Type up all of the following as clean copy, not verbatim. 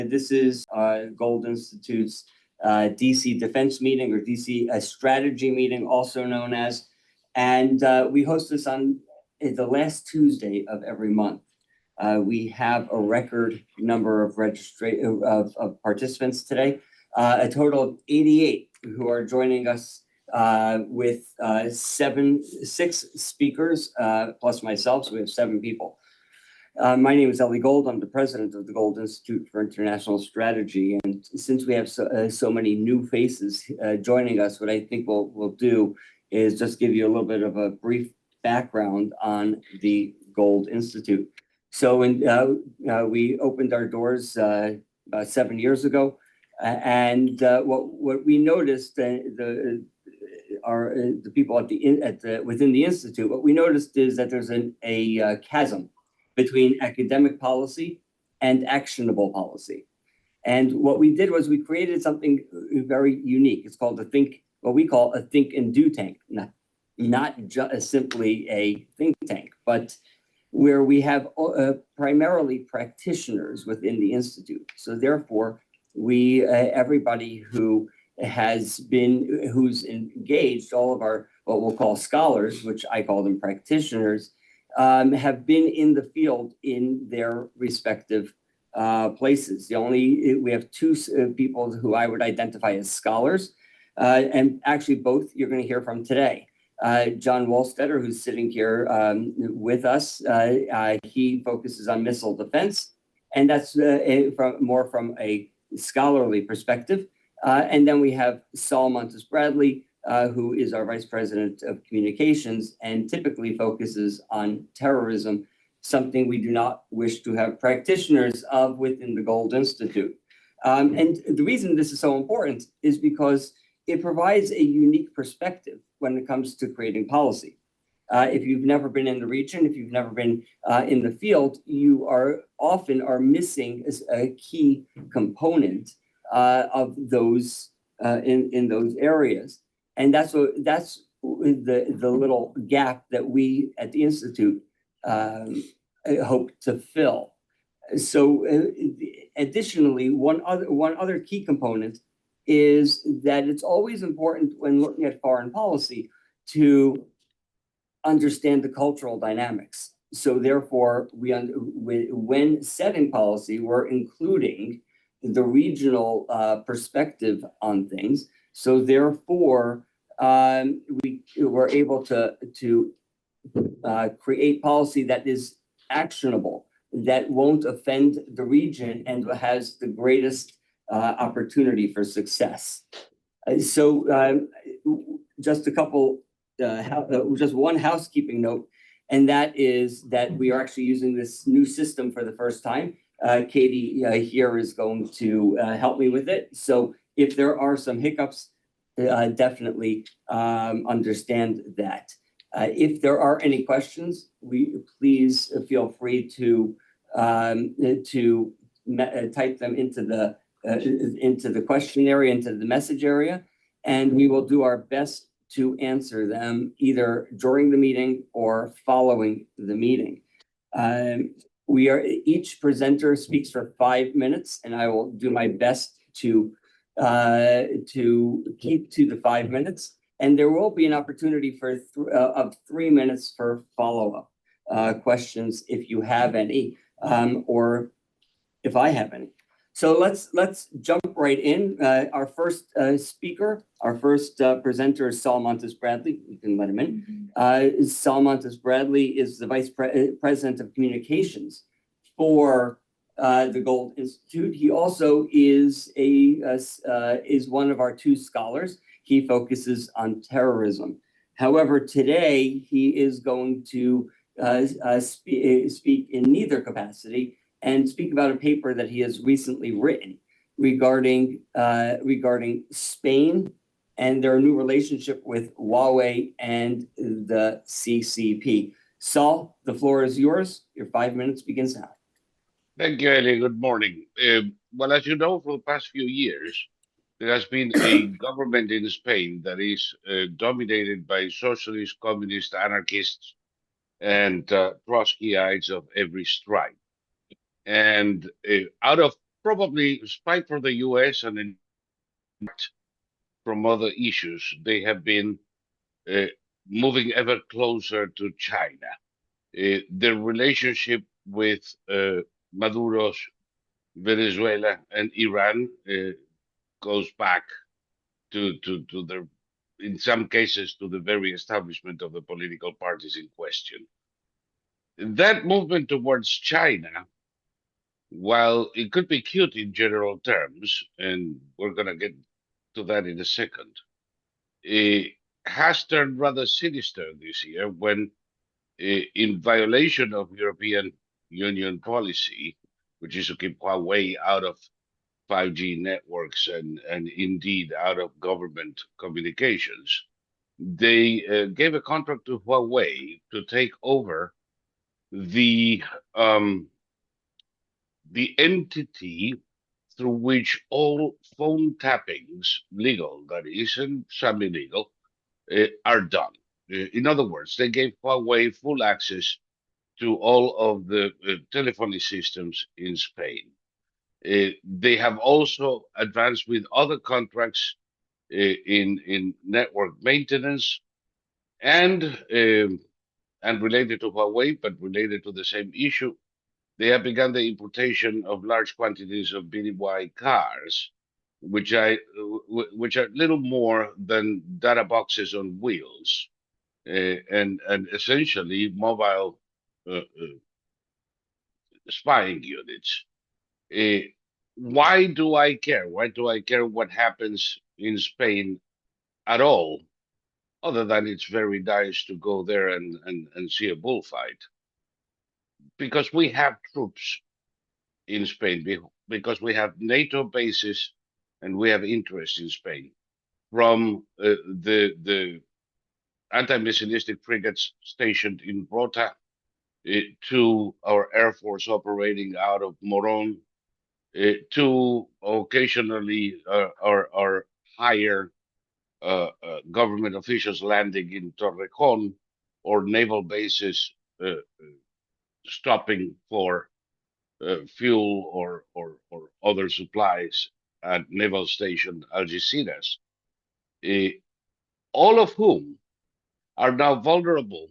This is Gold Institute's DC Defense Meeting, or DC Strategy Meeting, also known as. And we host this on the last Tuesday of every month. We have a record number of participants today, a total of 88 who are joining us with six speakers plus myself, so we have 7 people. My name is Eli Gold. I'm the president of the Gold Institute for International Strategy. And since we have so many new faces joining us, what I think we'll do is just give you a little bit of a brief background on the Gold Institute. So we opened our doors about 7 years ago. And what we noticed, the people within the Institute, what we noticed is that there's a chasm between academic policy and actionable policy. And what we did was we created something very unique. It's called what we call a think and do tank, not just simply a think tank, but where we have primarily practitioners within the Institute. So therefore, everybody who's engaged, all of our what we'll call scholars, which I call them practitioners, have been in the field in their respective places. We have 2 people who I would identify as scholars, and actually both you're going to hear from today. John Wohlstetter, who's sitting here with us, he focuses on missile defense, and that's more from a scholarly perspective. And then we have Saul Montes-Bradley, who is our Vice President of Communications and typically focuses on terrorism, something we do not wish to have practitioners of within the Gold Institute. And the reason this is so important is because it provides a unique perspective when it comes to creating policy. If you've never been in the region, if you've never been in the field, you often are missing a key component of those in those areas. And that's the little gap that we at the Institute hope to fill. So additionally, one other key component is that it's always important when looking at foreign policy to understand the cultural dynamics. So therefore, when setting policy, we're including the regional perspective on things. So therefore, we were able to create policy that is actionable, that won't offend the region, and has the greatest opportunity for success. So just one housekeeping note, and that is that we are actually using this new system for the first time. Katie here is going to help me with it. So if there are some hiccups, definitely understand that. If there are any questions, please feel free to type them into the question area, into the message area, and we will do our best to answer them either during the meeting or following the meeting. Each presenter speaks for 5 minutes, and I will do my best to keep to the 5 minutes. And there will be an opportunity of 3 minutes for follow-up questions if you have any, or if I have any. So let's jump right in. Our first speaker, our first presenter is Saul Montes-Bradley. You can let him in. Saul Montes-Bradley is the Vice President of Communications for the Gold Institute. He also is one of our 2 scholars. He focuses on terrorism. However, today he is going to speak in neither capacity and speak about a paper that he has recently written regarding Spain and their new relationship with Huawei and the CCP. Saul, the floor is yours. Your 5 minutes begins now. Thank you, Eli. Good morning. Well, as you know, for the past few years, there has been a government in Spain that is dominated by socialist, communist, anarchists, and Trotskyites of every stripe. And out of probably spite for the US and in from other issues, they have been uh, moving ever closer to China. Their relationship with Maduro's Venezuela and Iran goes back to their, in some cases, to the very establishment of the political parties in question. That movement towards China, while it could be cute in general terms, and we're going to get to that in a second, it has turned rather sinister this year when, in violation of European Union policy, which is to keep Huawei out of 5G networks and indeed out of government communications, they gave a contract to Huawei to take over the um, the entity through which all phone tappings, legal that is, and some illegal, are done. In other words, they gave Huawei full access to all of the telephony systems in Spain. They have also advanced with other contracts in network maintenance and related to Huawei, but related to the same issue. They have begun the importation of large quantities of BDY cars, which are little more than data boxes on wheels, and essentially mobile spying units. Uh, why do I care? Why do I care what happens in Spain at all, other than it's very nice to go there and see a bullfight? Because we have troops in Spain, because we have NATO bases and we have interest in Spain, from the anti-missilistic frigates stationed in Rota to our Air Force operating out of Moron, to occasionally our higher government officials landing in Torrejon, or naval bases stopping for fuel or other supplies at naval station Algeciras, uh, all of whom are now vulnerable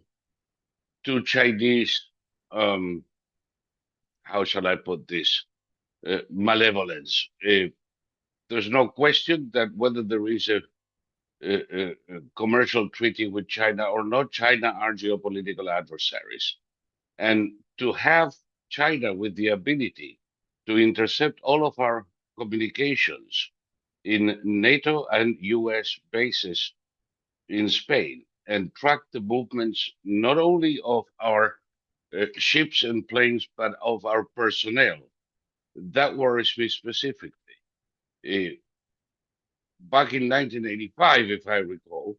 to Chinese, um, how shall I put this, malevolence. There's no question that whether there is a commercial treaty with China or not, China are geopolitical adversaries. And to have China with the ability to intercept all of our communications in NATO and US bases in Spain and track the movements not only of our ships and planes, but of our personnel, that worries me specifically. Uh, Back in 1985, if I recall,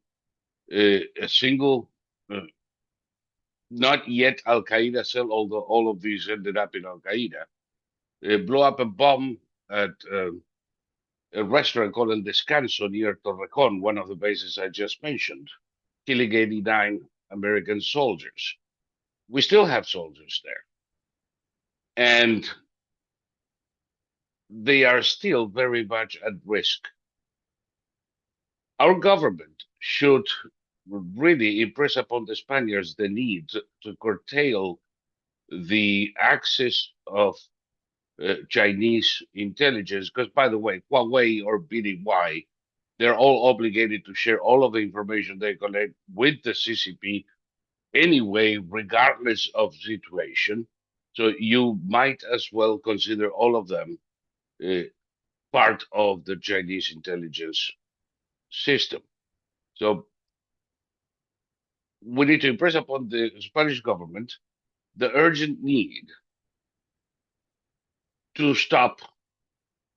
a single, not yet Al Qaeda cell, although all of these ended up in Al Qaeda, blew up a bomb at a restaurant called El Descanso near Torrejon, one of the bases I just mentioned, killing 89 American soldiers. We still have soldiers there. And they are still very much at risk. Our government should really impress upon the Spaniards the need to curtail the access of Chinese intelligence, because, by the way, Huawei or BDY, they're all obligated to share all of the information they collect with the CCP anyway, regardless of situation. So you might as well consider all of them part of the Chinese intelligence system. So we need to impress upon the Spanish government the urgent need to stop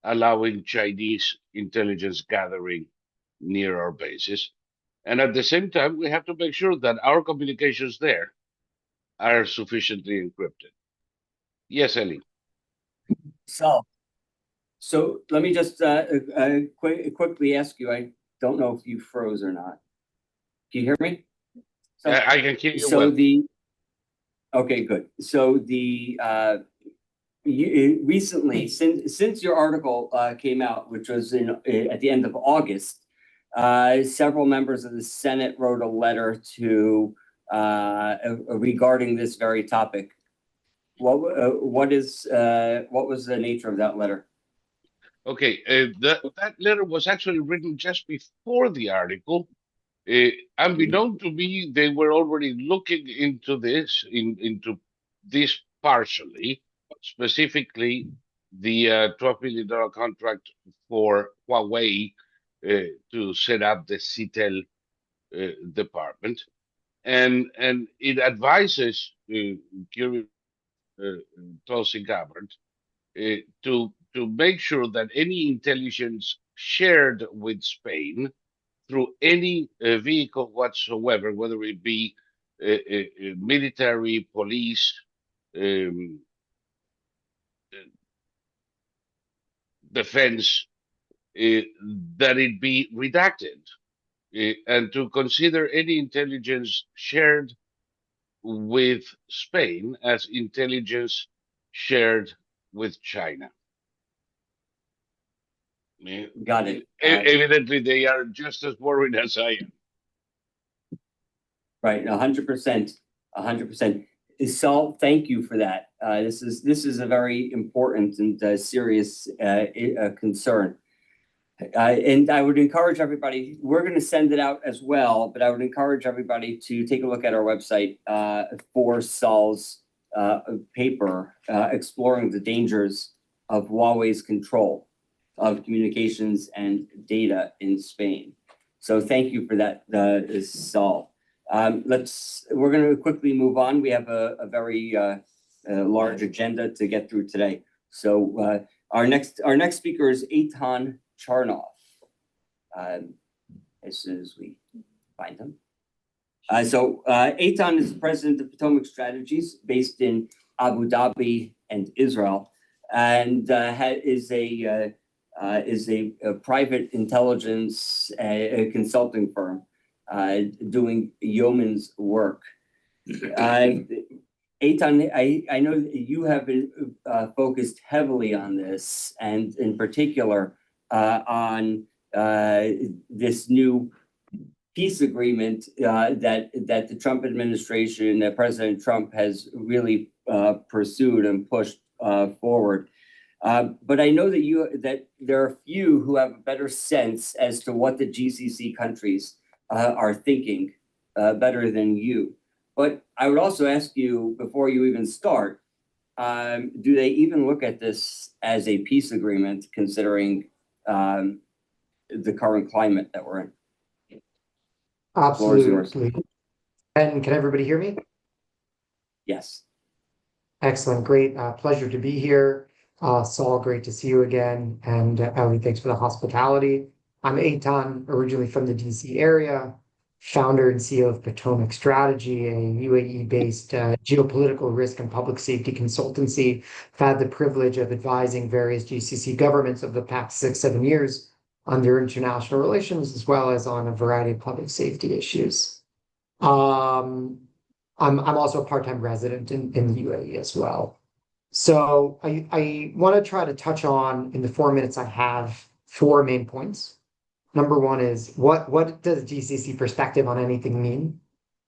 allowing Chinese intelligence gathering near our bases. And at the same time, we have to make sure that our communications there are sufficiently encrypted. Yes, Ellie. So let me just quickly ask you, I don't know if you froze or not. Can you hear me? So, I can hear you so well. okay, good. So the recently, since your article came out, which was at the end of August, several members of the Senate wrote a letter to regarding this very topic. What was the nature of that letter? Okay, that letter was actually written just before the article. Unbeknown to me, they were already looking into this partially, specifically the $12 million contract for Huawei to set up the CTEL department, and it advises Tulsi Gabbard to make sure that any intelligence shared with Spain through any vehicle whatsoever, whether it be military, police, um, defense, that it be redacted, and to consider any intelligence shared with Spain as intelligence shared with China. Got it. Evidently, they are just as worried as I am. Right, 100%, 100%. Saul, thank you for that. This is a very important and serious concern. And I would encourage everybody, we're going to send it out as well, but I would encourage everybody to take a look at our website for Saul's paper, exploring the dangers of Huawei's control of communications and data in Spain. So thank you for that, Saul. We're going to quickly move on. We have a very large agenda to get through today. So our next speaker is Eitan Charnoff. As soon as we find him. Eitan is the president of Potomac Strategies, based in Abu Dhabi and Israel, and is a private intelligence consulting firm doing yeoman's work. Eitan, I know that you have been focused heavily on this, and in particular on this new peace agreement that the Trump administration, that President Trump has really pursued and pushed forward. But I know that there are few who have a better sense as to what the GCC countries are thinking better than you. But I would also ask you, before you even start, do they even look at this as a peace agreement, considering the current climate that we're in? Absolutely. And can everybody hear me? Yes. Excellent. Great. Pleasure to be here. Saul, great to see you again. And Ellie, thanks for the hospitality. I'm Eitan, originally from the DC area, founder and CEO of Potomac Strategy, a UAE-based geopolitical risk and public safety consultancy. I've had the privilege of advising various GCC governments over the past 6-7 years on their international relations, as well as on a variety of public safety issues. I'm also a part-time resident in the UAE as well. So I want to try to touch on, in the 4 minutes I have, 4 main points. Number 1 is, what does GCC perspective on anything mean?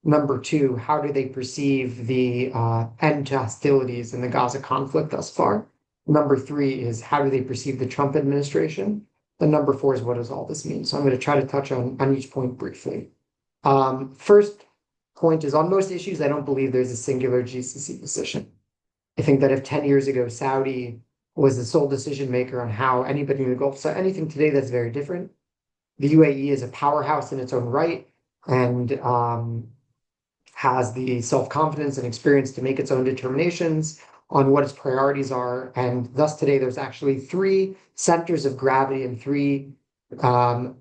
Number 2, how do they perceive the end to hostilities in the Gaza conflict thus far? Number 3 is, how do they perceive the Trump administration? And number 4 is, what does all this mean? So I'm going to try to touch on each point briefly. First point is, on most issues, I don't believe there's a singular GCC position. I think that if 10 years ago, Saudi was the sole decision maker on how anybody in the Gulf, so anything today that's very different. The UAE is a powerhouse in its own right and has the self-confidence and experience to make its own determinations on what its priorities are. And thus today, there's actually 3 centers of gravity and 3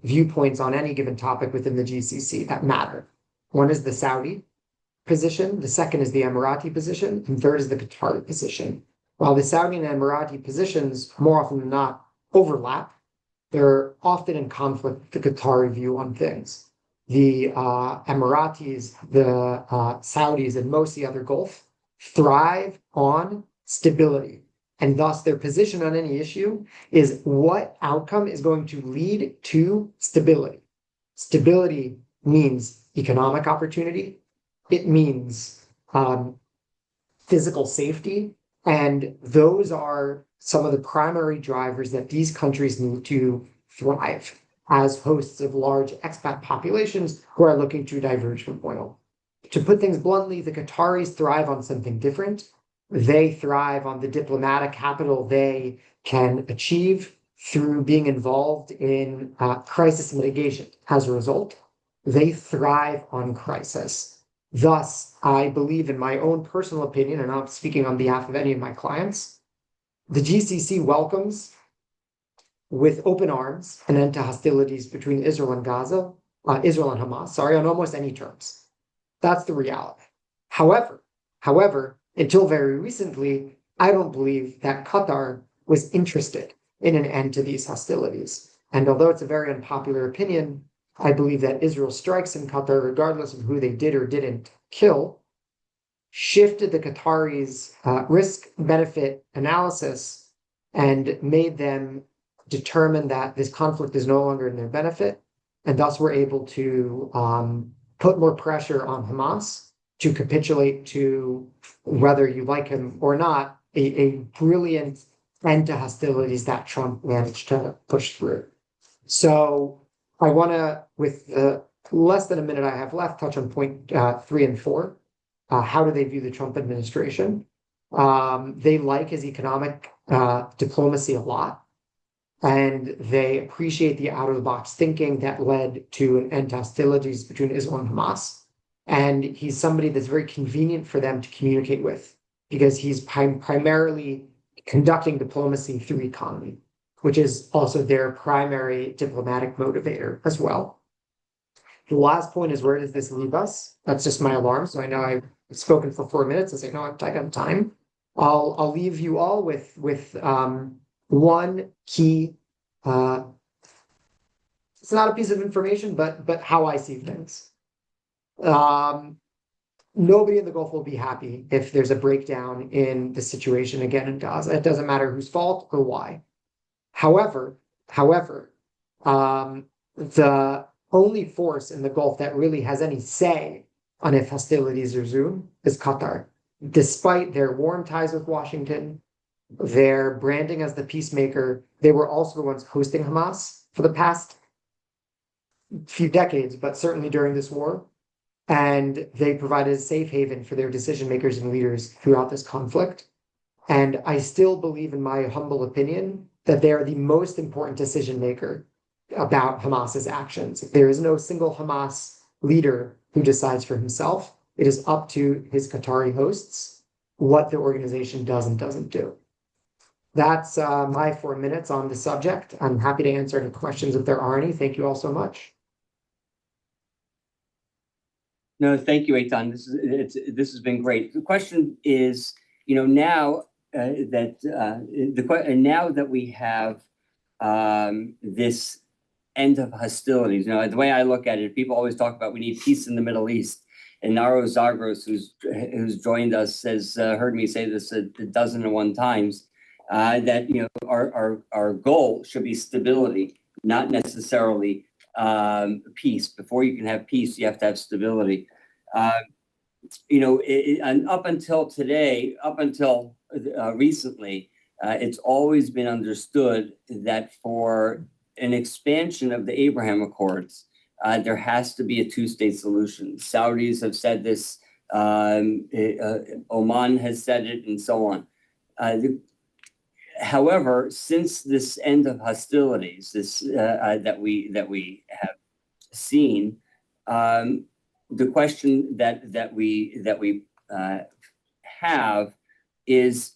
viewpoints on any given topic within the GCC that matter. One is the Saudi position, the second is the Emirati position, and third is the Qatari position. While the Saudi and Emirati positions more often than not overlap, they're often in conflict with the Qatari view on things. The Emiratis, the Saudis, and most of the other Gulf thrive on stability and thus their position on any issue is what outcome is going to lead to stability. Stability means economic opportunity. It means physical safety. And those are some of the primary drivers that these countries need to thrive as hosts of large expat populations who are looking to diverge from oil. To put things bluntly, the Qataris thrive on something different. They thrive on the diplomatic capital they can achieve through being involved in crisis mitigation. As a result, they thrive on crisis. Thus, I believe, in my own personal opinion, and I'm speaking on behalf of any of my clients, the GCC welcomes with open arms an end to hostilities between Israel and Hamas, on almost any terms. That's the reality. However, until very recently, I don't believe that Qatar was interested in an end to these hostilities. And although it's a very unpopular opinion, I believe that Israel strikes in Qatar, regardless of who they did or didn't kill, shifted the Qataris' risk-benefit analysis and made them determine that this conflict is no longer in their benefit, and thus were able to put more pressure on Hamas to capitulate to, whether you like him or not, a brilliant end to hostilities that Trump managed to push through. So I want to, with less than a minute I have left, touch on point 3 and 4. How do they view the Trump administration? They like his economic diplomacy a lot, and they appreciate the out-of-the-box thinking that led to an end to hostilities between Israel and Hamas. And he's somebody that's very convenient for them to communicate with, because he's primarily conducting diplomacy through economy, which is also their primary diplomatic motivator as well. The last point is, where does this leave us? That's just my alarm. So I know I've spoken for 4 minutes. I say, no, I'm tight on time. I'll leave you all with one key. It's not a piece of information, but how I see things. Nobody in the Gulf will be happy if there's a breakdown in the situation again in Gaza. It doesn't matter whose fault or why. However, the only force in the Gulf that really has any say on if hostilities resume is Qatar. Despite their warm ties with Washington, their branding as the peacemaker, they were also the ones hosting Hamas for the past few decades, but certainly during this war. And they provided a safe haven for their decision makers and leaders throughout this conflict. And I still believe, in my humble opinion, that they are the most important decision maker about Hamas's actions. There is no single Hamas leader who decides for himself. It is up to his Qatari hosts what the organization does and doesn't do. That's my 4 minutes on the subject. I'm happy to answer any questions if there are any. Thank you all so much. No, thank you, Eitan. This has been great. The question is, now that we have this end of hostilities, the way I look at it, people always talk about we need peace in the Middle East. And Nahro Zagros, who's joined us, has heard me say this a dozen and one times, that our goal should be stability, not necessarily peace. Before you can have peace, you have to have stability. And up until today, recently, it's always been understood that for an expansion of the Abraham Accords, there has to be a two-state solution. Saudis have said this, Oman has said it, and so on. However, since this end of hostilities, that we have seen, the question that we have is,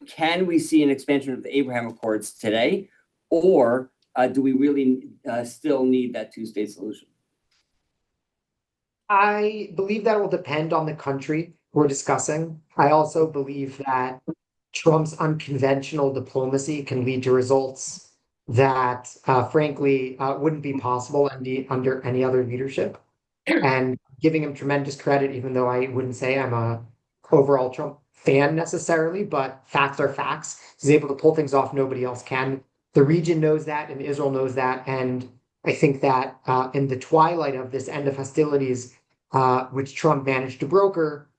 can we see an expansion of the Abraham Accords today, or do we really still need that two-state solution? I believe that will depend on the country we're discussing. I also believe that Trump's unconventional diplomacy can lead to results that, frankly, wouldn't be possible under any other leadership. And giving him tremendous credit, even though I wouldn't say I'm a overall Trump fan necessarily, but facts are facts. He's able to pull things off nobody else can. The region knows that, and Israel knows that. And I think that in the twilight of this end of hostilities, which Trump managed to broker,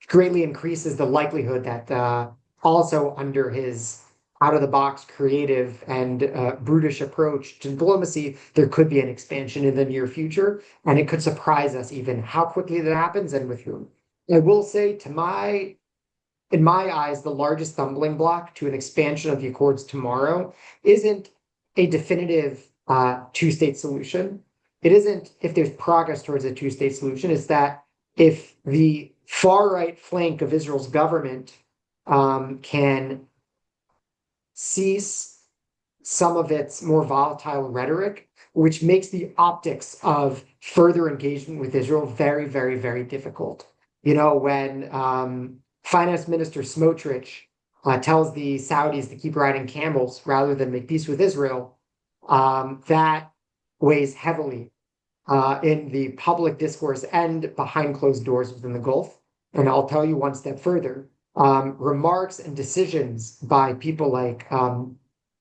greatly increases the likelihood that also under his out-of-the-box creative and brutish approach to diplomacy, there could be an expansion in the near future, and it could surprise us even how quickly that happens and with whom. I will say, in my eyes, the largest stumbling block to an expansion of the Accords tomorrow isn't a definitive two-state solution. It isn't if there's progress towards a two-state solution. It's that if the far-right flank of Israel's government can cease some of its more volatile rhetoric, which makes the optics of further engagement with Israel very, very, very difficult. You know, when Finance Minister Smotrich tells the Saudis to keep riding camels rather than make peace with Israel, that weighs heavily in the public discourse and behind closed doors within the Gulf. And I'll tell you one step further. Remarks and decisions by people like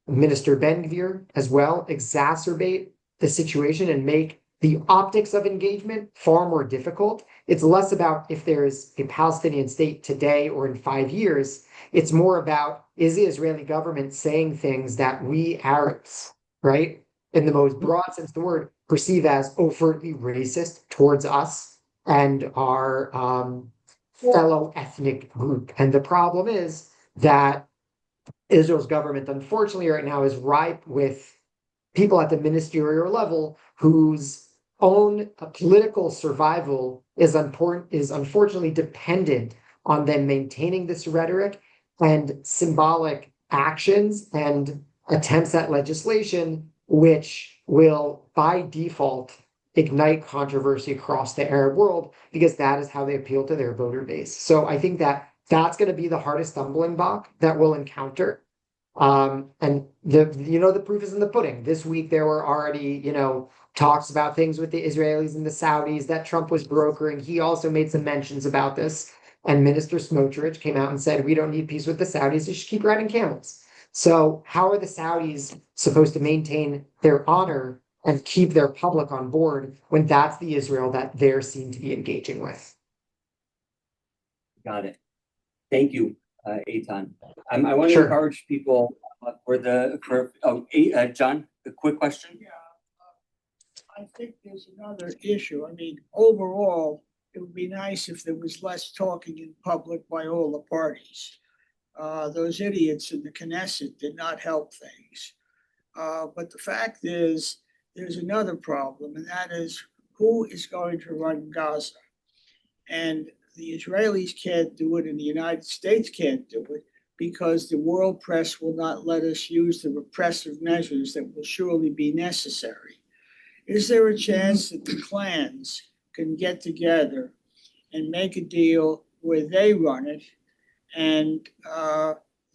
Minister Ben-Gvir as well exacerbate the situation and make the optics of engagement far more difficult. It's less about if there's a Palestinian state today or in 5 years. It's more about, is the Israeli government saying things that we Arabs, right, in the most broad sense of the word, perceive as overtly racist towards us and our fellow ethnic group. And the problem is that Israel's government, unfortunately, right now is ripe with people at the ministerial level whose own political survival is unfortunately dependent on them maintaining this rhetoric and symbolic actions and attempts at legislation, which will by default ignite controversy across the Arab world, because that is how they appeal to their voter base. So I think that that's going to be the hardest stumbling block that we'll encounter. And the proof is in the pudding. This week there were already, talks about things with the Israelis and the Saudis that Trump was brokering. He also made some mentions about this. And Minister Smotrich came out and said, we don't need peace with the Saudis. They should keep riding camels. So how are the Saudis supposed to maintain their honor and keep their public on board when that's the Israel that they're seen to be engaging with? Got it. Thank you, Eitan. I want to Sure. encourage people John, a quick question. Yeah, I think there's another issue. I mean, overall, it would be nice if there was less talking in public by all the parties. Those idiots in the Knesset did not help things. But the fact is, there's another problem, and that is who is going to run Gaza? And the Israelis can't do it, and the United States can't do it, because the world press will not let us use the repressive measures that will surely be necessary. Is there a chance that the clans can get together and make a deal where they run it, and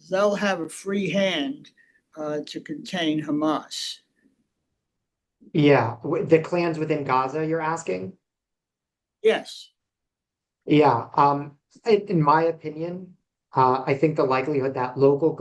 they'll have a free hand to contain Hamas? Yeah, the clans within Gaza, you're asking? Yes. Yeah, in my opinion, I think the likelihood that local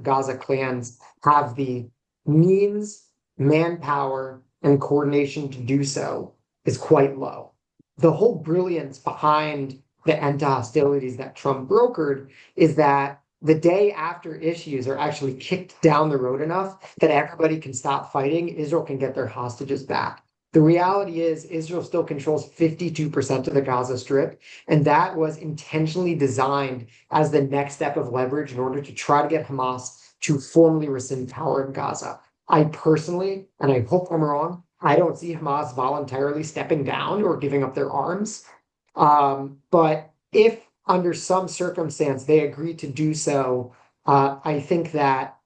Gaza clans have the means, manpower, and coordination to do so is quite low. The whole brilliance behind the end to hostilities that Trump brokered is that the day after issues are actually kicked down the road enough that everybody can stop fighting, Israel can get their hostages back. The reality is Israel still controls 52% of the Gaza Strip, and that was intentionally designed as the next step of leverage in order to try to get Hamas to formally rescind power in Gaza. I personally, and I hope I'm wrong, I don't see Hamas voluntarily stepping down or giving up their arms. But if under some circumstance they agree to do so, I think that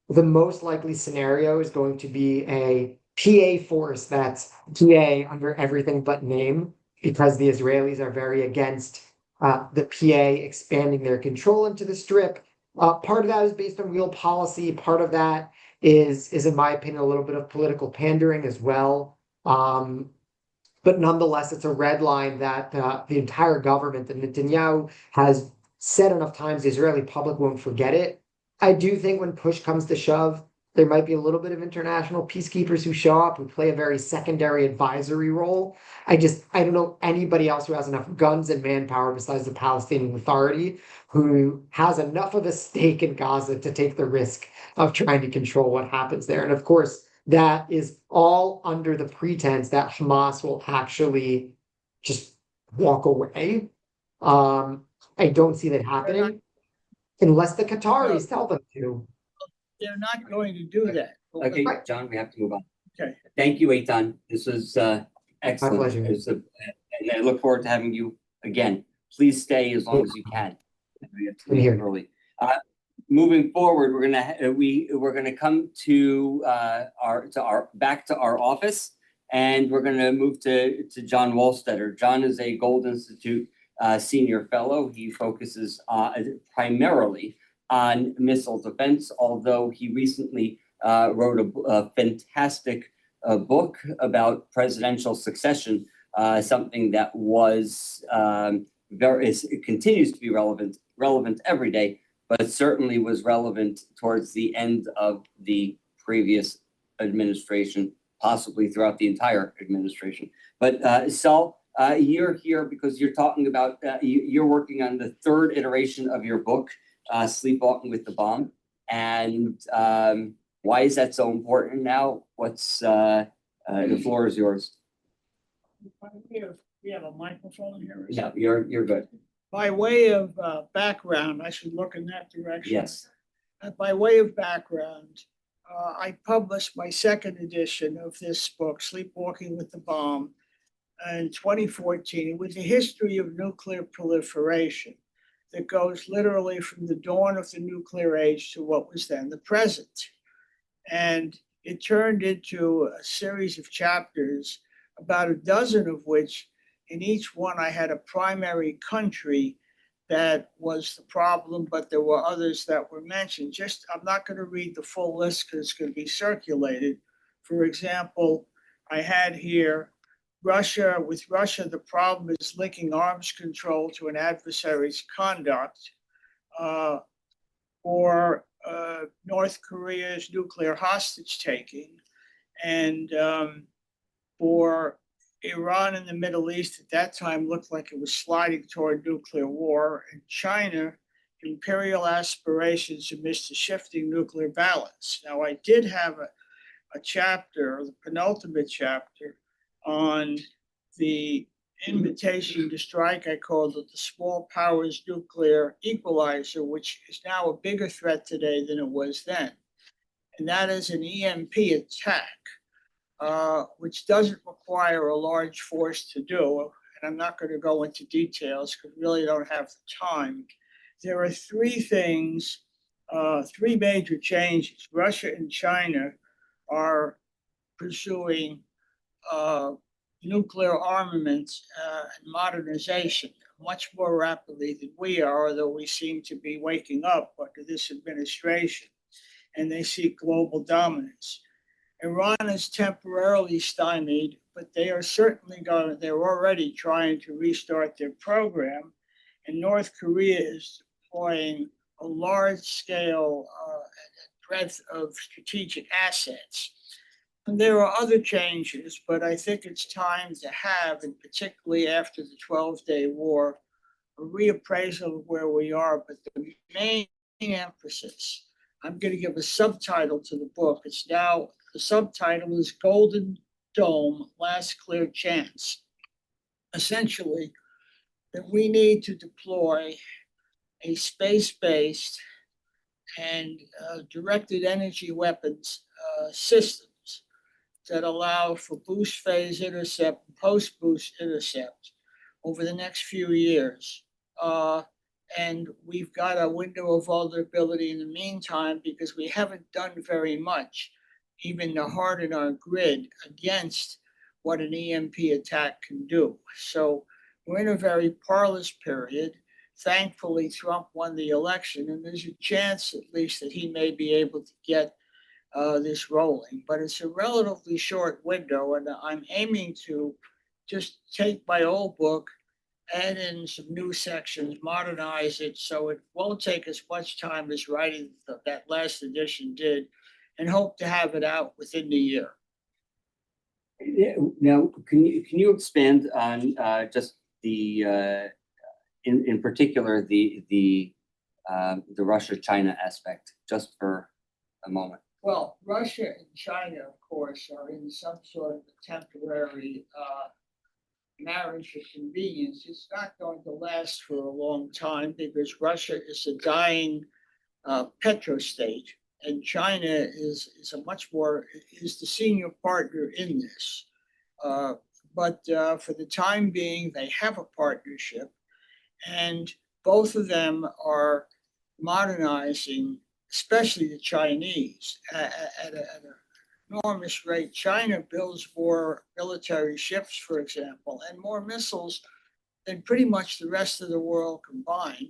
the most likely scenario is going to be a PA force that's PA under everything but name, because the Israelis are very against the PA expanding their control into the Strip. Part of that is based on real policy. Part of that is in my opinion, a little bit of political pandering as well. But nonetheless, it's a red line that the entire government and Netanyahu has said enough times, the Israeli public won't forget it. I do think when push comes to shove, there might be a little bit of international peacekeepers who show up, who play a very secondary advisory role. I don't know anybody else who has enough guns and manpower besides the Palestinian Authority who has enough of a stake in Gaza to take the risk of trying to control what happens there. And of course, that is all under the pretense that Hamas will actually just walk away. I don't see that happening unless the Qataris tell them to. They're not going to do that. Okay, John, we have to move on. Okay. Thank you, Eitan. This was excellent. My pleasure. And I look forward to having you again. Please stay as long as you can. We have to leave Here. early. Moving forward, we're gonna come to back to our office, and we're gonna move to John Wohlstetter. John is a Gold Institute senior fellow. He focuses primarily on missile defense, although he recently wrote a fantastic book about presidential succession, something that was it continues to be relevant every day, but certainly was relevant towards the end of the previous administration, possibly throughout the entire administration. But Saul, you're here because you're talking about, you're working on the third iteration of your book, Sleepwalking with the Bomb. And why is that so important now? The floor is yours. We have a microphone here. Yeah, you're good. By way of background, I should look in that direction. Yes. By way of background, I published my second edition of this book, Sleepwalking with the Bomb, in 2014, with a history of nuclear proliferation that goes literally from the dawn of the nuclear age to what was then the present. And it turned into a series of chapters, about a dozen of which, in each one, I had a primary country that was the problem, but there were others that were mentioned. I'm not going to read the full list because it's going to be circulated. For example, I had here Russia. With Russia, the problem is linking arms control to an adversary's conduct, or North Korea's nuclear hostage taking, and for Iran in the Middle East at that time looked like it was sliding toward nuclear war, and China, imperial aspirations amidst a shifting nuclear balance. Now, I did have a chapter, the penultimate chapter, on the invitation to strike. I called it the small powers nuclear equalizer, which is now a bigger threat today than it was then. And that is an EMP attack, which doesn't require a large force to do. And I'm not going to go into details because we really don't have the time. There are three things, three major changes. Russia and China are pursuing nuclear armaments and modernization much more rapidly than we are, although we seem to be waking up under this administration, and they seek global dominance. Iran is temporarily stymied, but they are certainly they're already trying to restart their program, and North Korea is deploying a large scale breadth of strategic assets. And there are other changes, but I think it's time to have, and particularly after the 12-day war, a reappraisal of where we are. But the main emphasis, I'm going to give a subtitle to the book. The subtitle is Golden Dome, Last Clear Chance. Essentially, that we need to deploy a space-based and directed energy weapons systems that allow for boost phase intercept and post-boost intercept over the next few years. And we've got a window of vulnerability in the meantime because we haven't done very much, even to harden our grid against what an EMP attack can do. So we're in a very parlous period. Thankfully, Trump won the election, and there's a chance at least that he may be able to get this rolling, but it's a relatively short window, and I'm aiming to just take my old book add in some new sections, modernize it, so it won't take as much time as writing that last edition did, and hope to have it out within the year. Yeah, now, can you expand on just the in particular the Russia-China aspect just for a moment? Well, Russia and China, of course, are in some sort of a temporary marriage of convenience. It's not going to last for a long time because Russia is a dying petrostate, and China is the senior partner in this. But for the time being, they have a partnership, and both of them are modernizing, especially the Chinese, at an enormous rate. China builds more military ships, for example, and more missiles than pretty much the rest of the world combined.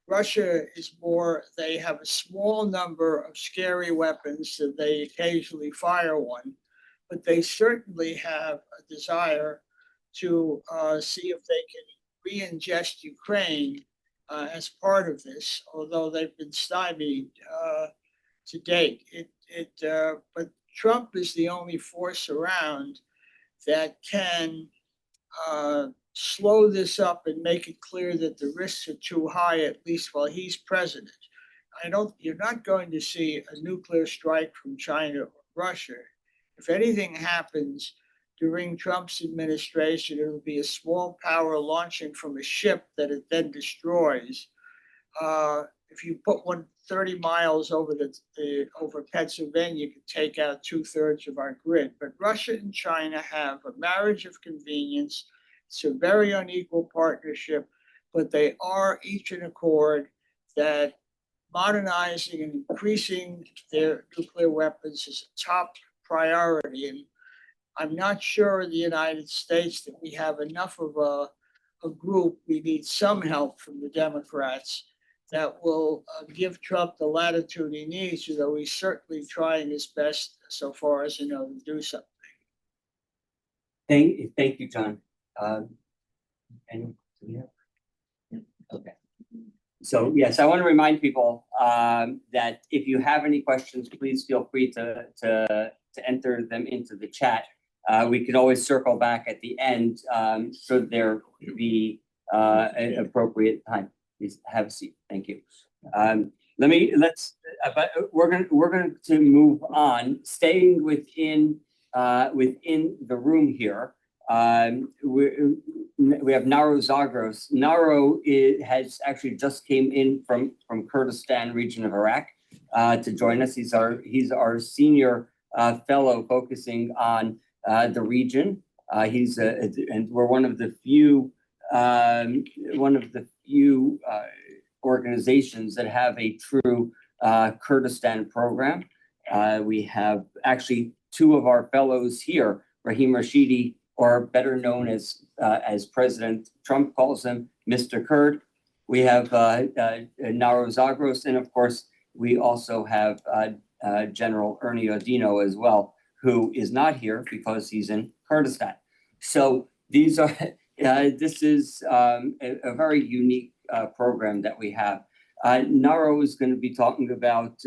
Russia is more, they have a small number of scary weapons that they occasionally fire one, but they certainly have a desire to see if they can re-ingest Ukraine as part of this, although they've been stymied to date. But Trump is the only force around that can slow this up and make it clear that the risks are too high, at least while he's president. You're not going to see a nuclear strike from China or Russia. If anything happens during Trump's administration, it'll be a small power launching from a ship that it then destroys. If you put one 30 miles over over Pennsylvania, you can take out 2/3 of our grid. But Russia and China have a marriage of convenience. It's a very unequal partnership, but they are each in accord that modernizing and increasing their nuclear weapons is a top priority. And I'm not sure in the United States that we have enough of a group. We need some help from the Democrats that will give Trump the latitude he needs, although he's certainly trying his best, so far as I know, to do something. Thank you, John. Okay. So yes, I want to remind people that if you have any questions, please feel free to enter them into the chat. We could always circle back at the end should there be an appropriate time. Please have a seat. Thank you. We're going to move on, staying within the room here. We have Nahro Zagros. Nahro has actually just came in from Kurdistan region of Iraq to join us. He's our senior fellow focusing on the region. And we're one of the few organizations that have a true Kurdistan program. We have actually two of our fellows here, Rahim Rashidi, or better known as President Trump calls him, Mr. Kurd. We have Nahro Zagros, and of course, we also have General Ernie Odino as well, who is not here because he's in Kurdistan. So these are this is a very unique program that we have. Nahro is going to be talking about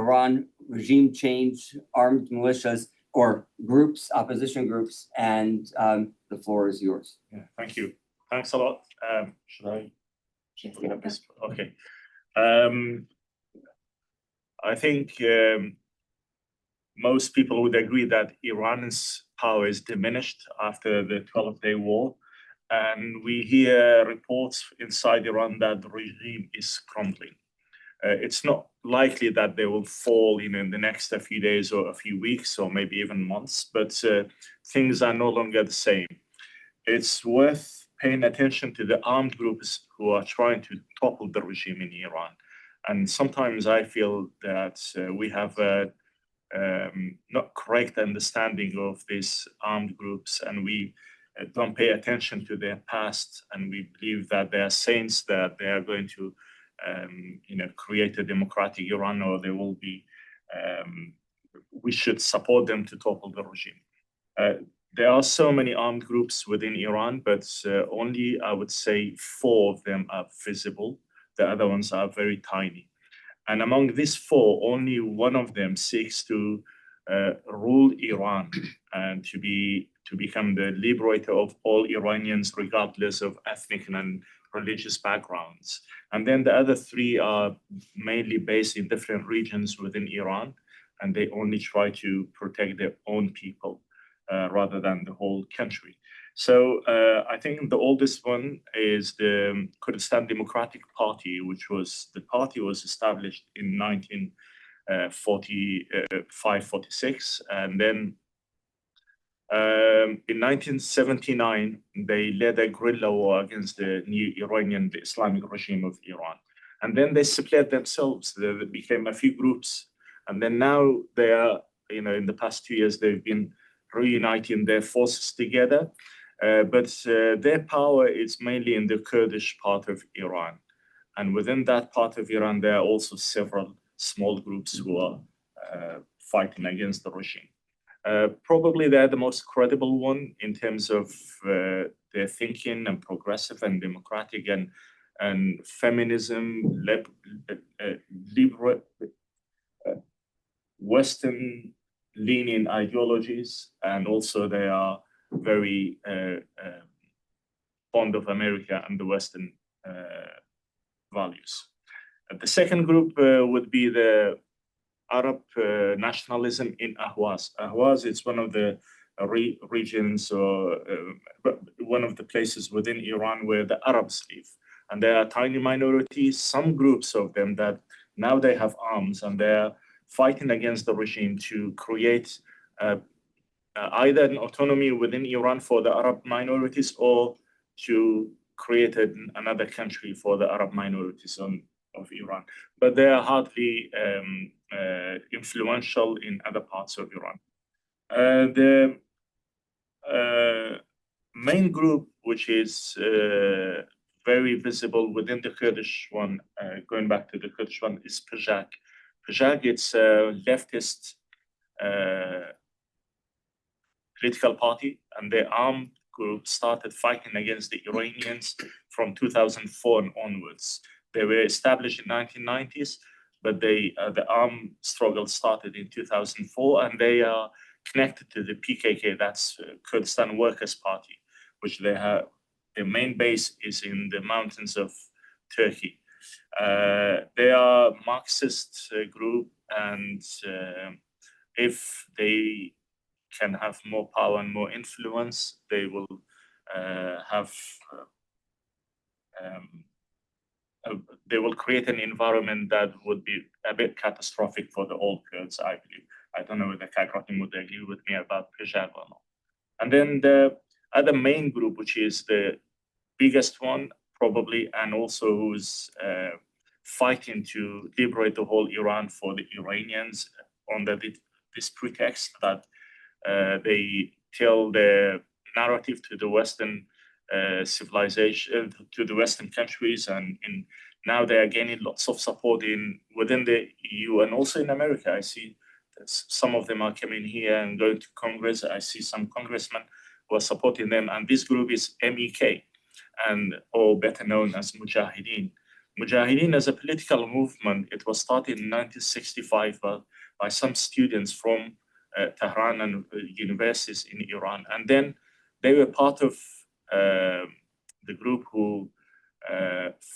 Iran regime change, armed militias or groups, opposition groups, and the floor is yours. Yeah, thank you. Thanks a lot. Should I? Okay. I think most people would agree that Iran's power is diminished after the 12-day war. And we hear reports inside Iran that the regime is crumbling. It's not likely that they will fall in the next few days or a few weeks or maybe even months, but things are no longer the same. It's worth paying attention to the armed groups who are trying to topple the regime in Iran. And sometimes I feel that we have a not correct understanding of these armed groups, and we don't pay attention to their past, and we believe that they are saints, that they are going to create a democratic Iran, or they will be, we should support them to topple the regime. There are so many armed groups within Iran, but only, I would say, 4 of them are visible. The other ones are very tiny. And among these 4, only one of them seeks to rule Iran and to become the liberator of all Iranians, regardless of ethnic and religious backgrounds. And then the other 3 are mainly based in different regions within Iran, and they only try to protect their own people rather than the whole country. So I think the oldest one is the Kurdistan Democratic Party, which was established in 1945-46, and then in 1979 they led a guerrilla war against the new the Islamic regime of Iran, and then they split themselves. They became a few groups, and then now they are, in the past 2 years they've been reuniting their forces together. But their power is mainly in the Kurdish part of Iran. And within that part of Iran, there are also several small groups who are fighting against the regime. Probably they're the most credible one in terms of their thinking and progressive and democratic and feminism, liberal, Western leaning ideologies, and also they are very fond of America and the Western values. The second group would be the Arab nationalism in Ahwaz. Ahwaz is one of the regions or one of the places within Iran where the Arabs live. And there are tiny minorities, some groups of them that now they have arms and they're fighting against the regime to create either an autonomy within Iran for the Arab minorities or to create another country for the Arab minorities of Iran. But they are hardly influential in other parts of Iran. The main group, which is very visible within the Kurdish one, going back to the Kurdish one, is PJAK. PJAK, it's a leftist political party, and the armed group started fighting against the Iranians from 2004 and onwards. They were established in 1990s, but the armed struggle started in 2004, and they are connected to the PKK, that's Kurdistan Workers' Party, which they have. Their main base is in the mountains of Turkey. They are Marxist group, and if they can have more power and more influence, they will they will create an environment that would be a bit catastrophic for the old Kurds, I believe. I don't know whether Kakratim would agree with me about PJAK or not. And then the other main group, which is the biggest one, probably, and also who's fighting to liberate the whole Iran for the Iranians under this pretext that they tell the narrative to the Western civilization, to the Western countries, and now they are gaining lots of support within the EU and also in America. I see that some of them are coming here and going to Congress. I see some congressmen who are supporting them, and this group is MEK, or better known as Mujahideen. Mujahideen as a political movement, it was started in 1965 by some students from Tehran and universities in Iran. And then they were part of the group who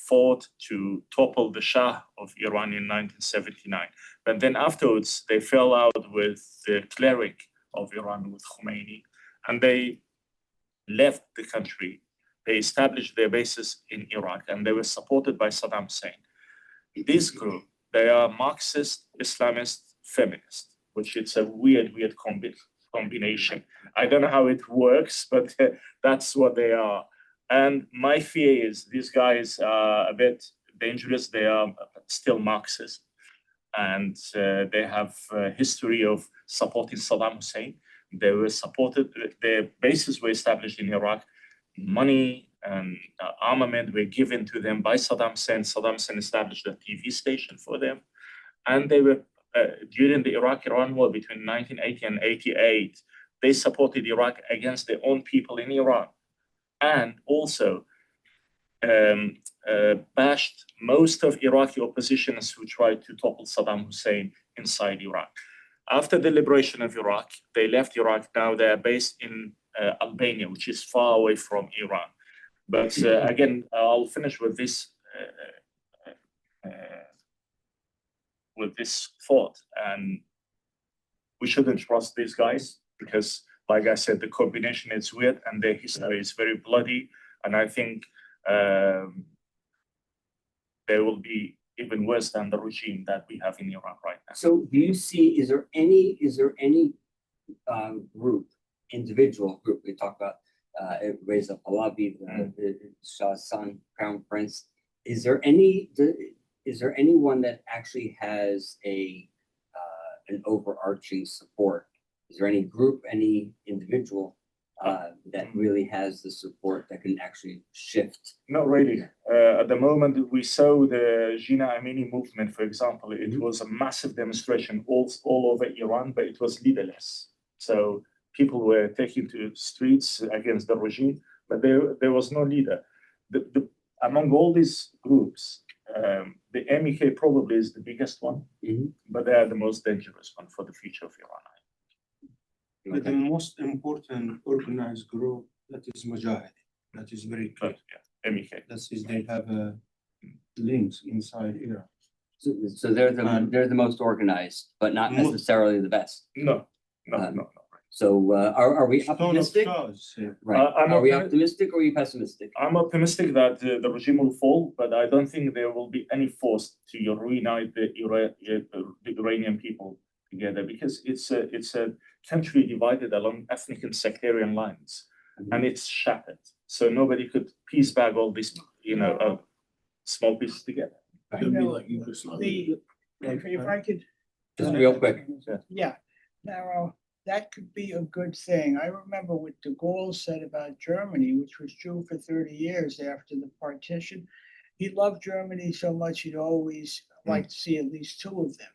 fought to topple the Shah of Iran in 1979. But then afterwards, they fell out with the cleric of Iran, with Khomeini, and they left the country. They established their bases in Iraq, and they were supported by Saddam Hussein. This group, they are Marxist, Islamist, feminist, which it's a weird combination. I don't know how it works, but that's what they are. And my fear is these guys are a bit dangerous. They are still Marxist, and they have a history of supporting Saddam Hussein. They were supported, their bases were established in Iraq. Money and armament were given to them by Saddam Hussein. Saddam Hussein established a TV station for them. And they were, during the Iraq-Iran war between 1980 and 88, they supported Iraq against their own people in Iran, and also bashed most of Iraqi oppositions who tried to topple Saddam Hussein inside Iraq. After the liberation of Iraq, they left Iraq. Now they are based in Albania, which is far away from Iran. But again, I'll finish with this thought, and we shouldn't trust these guys because, like I said, the combination is weird and their history is very bloody, and I think they will be even worse than the regime that we have in Iran right now. So do you see, is there any group, individual group, we talk about Reza Pahlavi, the Shah's son, Crown Prince, is there anyone that actually has an overarching support? Is there any group, any individual that really has the support that can actually shift? Not really. At the moment, we saw the Jina Amini movement, for example. It was a massive demonstration all over Iran, but it was leaderless. So people were taking to streets against the regime, but there was no leader. Among all these groups, the MEK probably is the biggest one, but they are the most dangerous one for the future of Iran. But the most important organized group, that is Mujahid. That is very clear. Yeah, MEK. That is, they have links inside Iran. So they're the most organized, but not necessarily the best. No. So are we optimistic? Right. Are we optimistic or are you pessimistic? I'm optimistic that the regime will fall, but I don't think there will be any force to reunite the Iranian people together, because it's a country divided along ethnic and sectarian lines, and it's shattered. So nobody could piece back all these, small pieces together. If I could. Just real quick. Yeah, now that could be a good thing. I remember what de Gaulle said about Germany, which was true for 30 years after the partition. He loved Germany so much he'd always like to see at least two of them.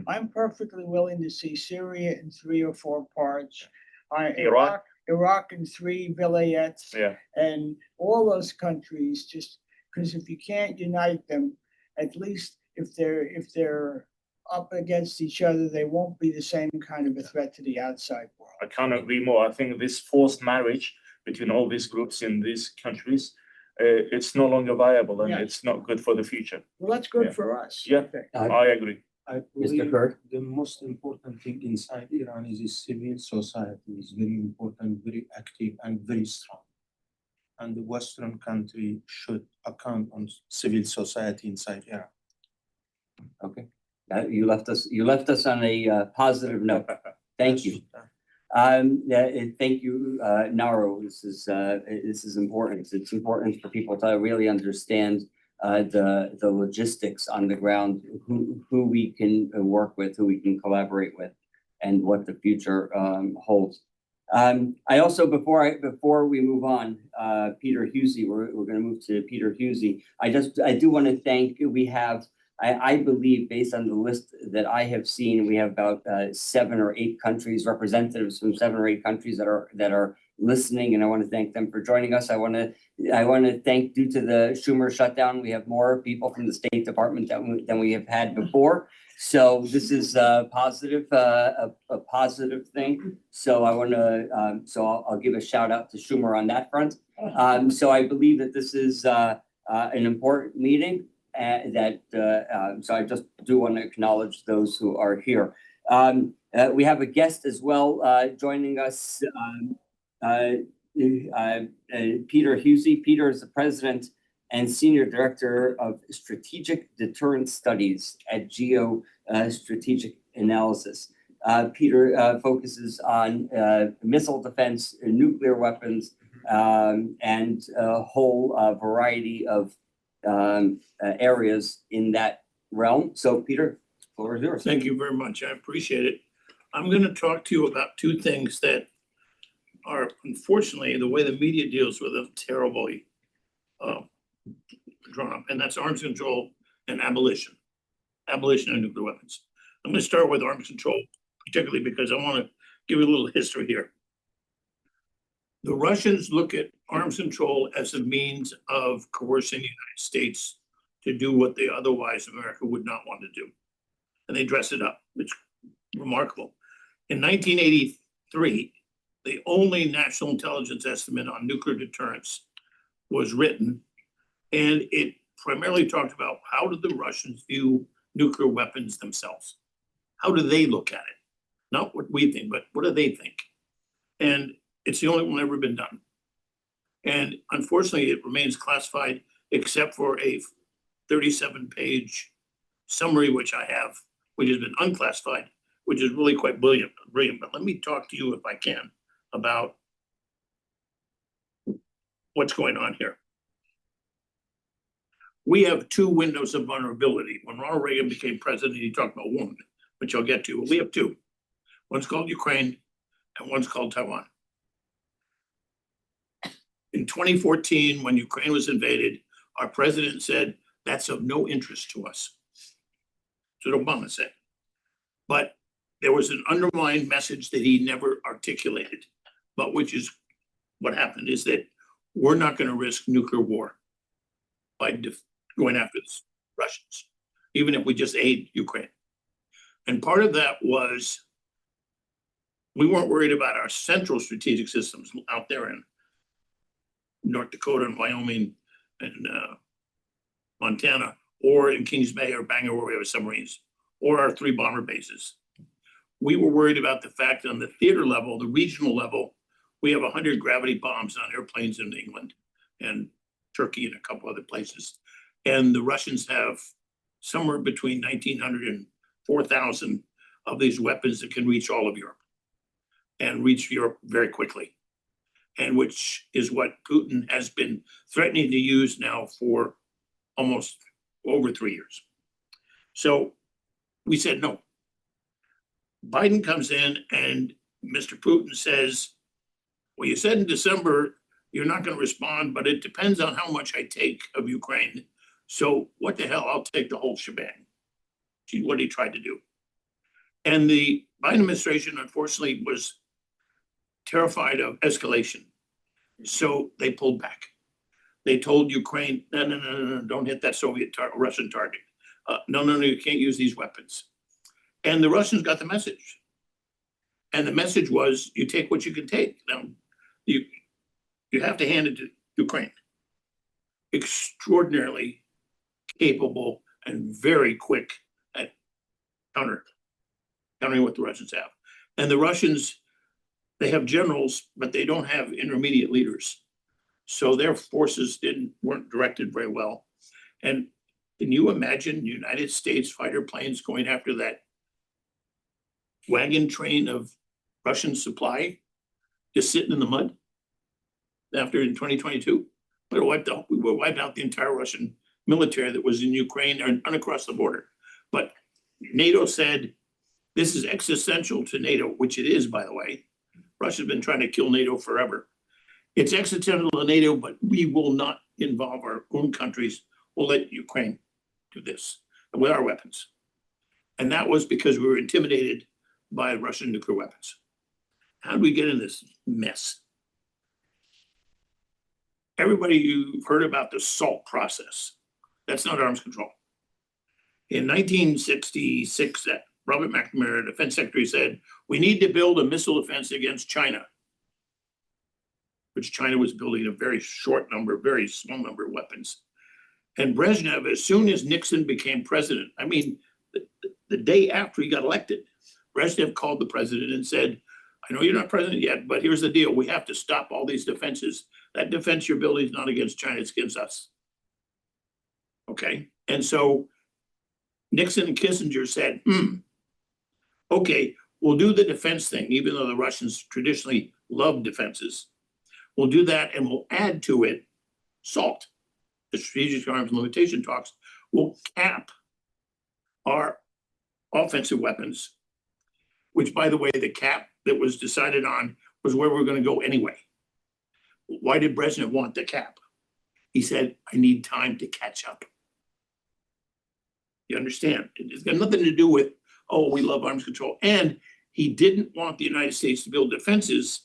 I'm perfectly willing to see Syria in 3 or 4 parts, Iraq in 3 vilayets, and all those countries. Just because if you can't unite them, at least if they're up against each other, they won't be the same kind of a threat to the outside world. I can't agree more. I think this forced marriage between all these groups in these countries, it's no longer viable, and it's not good for the future. Well, that's good for us. Yeah, I agree. I Mr. believe Kurd? the most important thing inside Iran is civil society is very important, very active, and very strong. And the Western country should account on civil society inside Iran. Okay. You left us on a positive note. Thank you. Thank you, Nahro. This is important. It's important for people to really understand the logistics on the ground, who we can work with, who we can collaborate with, and what the future holds. I also, before we move on, Peter Huessy, we're going to move to Peter Huessy. I do want to thank. We have, I believe, based on the list that I have seen, we have about 7 or 8 countries, representatives from 7 or 8 countries that are listening, and I want to thank them for joining us. I want to thank, due to the Schumer shutdown, we have more people from the State Department than we have had before. So this is a positive thing. So I want to, I'll give a shout out to Schumer on that front. So I believe that this is an important meeting. So I just do want to acknowledge those who are here. We have a guest as well joining us, Peter Huessy. Peter is the president and senior director of strategic deterrent studies at GeoStrategic analysis. Peter focuses on missile defense, nuclear weapons, and a whole variety of areas in that realm. So Peter, the floor is yours. Thank you very much. I appreciate it. I'm going to talk to you about 2 things that are, unfortunately, the way the media deals with them, terribly drawn up, and that's arms control and abolition of nuclear weapons. I'm going to start with arms control, particularly because I want to give you a little history here. The Russians look at arms control as a means of coercing the United States to do what they otherwise America would not want to do. And they dress it up. It's remarkable. In 1983, the only national intelligence estimate on nuclear deterrence was written, and it primarily talked about how did the Russians view nuclear weapons themselves? How do they look at it? Not what we think, but what do they think? And it's the only one ever been done. And unfortunately, it remains classified except for a 37-page summary, which I have, which has been unclassified, which is really quite brilliant. But let me talk to you, if I can, about what's going on here. We have two windows of vulnerability. When Ronald Reagan became president, he talked about one, which I'll get to. We have two. One's called Ukraine and one's called Taiwan. In 2014, when Ukraine was invaded, our president said, that's of no interest to us. That's what Obama said. But there was an underlying message that he never articulated, but which is what happened is that we're not going to risk nuclear war by going after the Russians, even if we just aid Ukraine. And part of that was we weren't worried about our central strategic systems out there in North Dakota and Wyoming and Montana, or in Kings Bay or Bangor where we have submarines, or our 3 bomber bases. We were worried about the fact that on the theater level, the regional level, we have 100 gravity bombs on airplanes in England and Turkey and a couple other places. And the Russians have somewhere between 1,900 and 4,000 of these weapons that can reach all of Europe and reach Europe very quickly. And which is what Putin has been threatening to use now for almost over 3 years. So we said no. Biden comes in and Mr. Putin says, well, you said in December, you're not going to respond, but it depends on how much I take of Ukraine. So what the hell, I'll take the whole shebang. See what he tried to do. And the Biden administration, unfortunately, was terrified of escalation. So they pulled back. They told Ukraine, no, don't hit that Russian target. No, you can't use these weapons. And the Russians got the message. And the message was, you take what you can take. Now, you have to hand it to Ukraine. Extraordinarily capable and very quick at countering what the Russians have. And the Russians, they have generals, but they don't have intermediate leaders. So their forces weren't directed very well. And can you imagine United States fighter planes going after that wagon train of Russian supply just sitting in the mud after in 2022? We wiped out the entire Russian military that was in Ukraine and across the border. But NATO said, this is existential to NATO, which it is, by the way. Russia's been trying to kill NATO forever. It's existential to NATO, but we will not involve our own countries. We'll let Ukraine do this with our weapons. And that was because we were intimidated by Russian nuclear weapons. How did we get in this mess? Everybody, you've heard about the SALT process. That's not arms control. In 1966, Robert McNamara, Defense Secretary, said, we need to build a missile defense against China, which China was building a very very small number of weapons. And Brezhnev, as soon as Nixon became president, I mean, the day after he got elected, Brezhnev called the president and said, I know you're not president yet, but here's the deal. We have to stop all these defenses. That defense you're building is not against China, it's against us. Okay. And so Nixon and Kissinger said, okay, we'll do the defense thing, even though the Russians traditionally love defenses. We'll do that and we'll add to it SALT, the Strategic Arms Limitation Talks. We'll cap our offensive weapons, which, by the way, the cap that was decided on was where we're going to go anyway. Why did Brezhnev want the cap? He said, I need time to catch up. You understand? It's got nothing to do with, oh, we love arms control. And he didn't want the United States to build defenses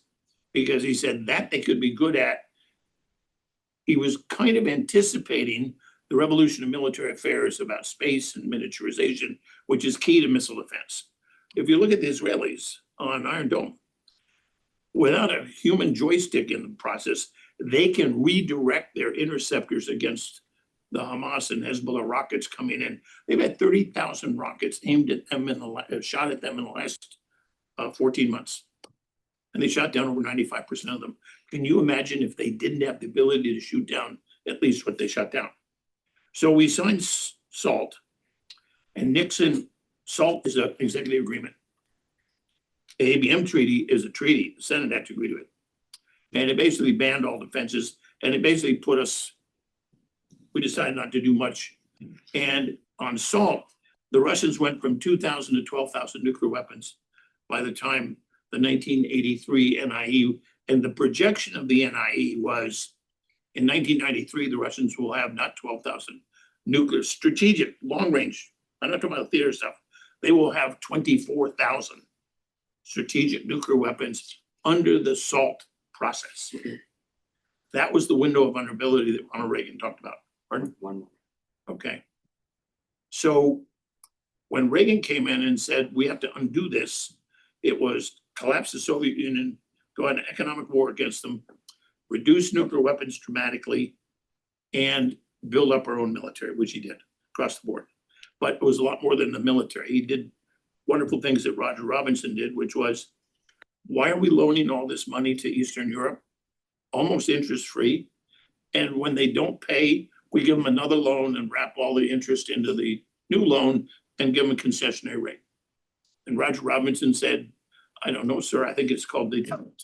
because he said that they could be good at. He was kind of anticipating the revolution of military affairs about space and miniaturization, which is key to missile defense. If you look at the Israelis on Iron Dome, without a human joystick in the process, they can redirect their interceptors against the Hamas and Hezbollah rockets coming in. They've had 30,000 rockets aimed at them shot at them in the last 14 months. And they shot down over 95% of them. Can you imagine if they didn't have the ability to shoot down at least what they shot down? So we signed SALT, and SALT is an executive agreement. The ABM treaty is a treaty. The Senate had to agree to it. And it basically banned all defenses, and it basically put us, we decided not to do much. And on SALT, the Russians went from 2,000 to 12,000 nuclear weapons by the time the 1983 NIE, and the projection of the NIE was in 1993, the Russians will have not 12,000 nuclear strategic long range. I'm not talking about theater stuff. They will have 24,000 strategic nuclear weapons under the SALT process. That was the window of vulnerability that Ronald Reagan talked about. Pardon? Okay. So when Reagan came in and said, we have to undo this, it was collapse the Soviet Union, go on an economic war against them, reduce nuclear weapons dramatically, and build up our own military, which he did across the board. But it was a lot more than the military. He did wonderful things that Roger Robinson did, which was, why are we loaning all this money to Eastern Europe? Almost interest-free. And when they don't pay, we give them another loan and wrap all the interest into the new loan and give them a concessionary rate. And Roger Robinson said, I don't know, sir, I think it's called Deterrent.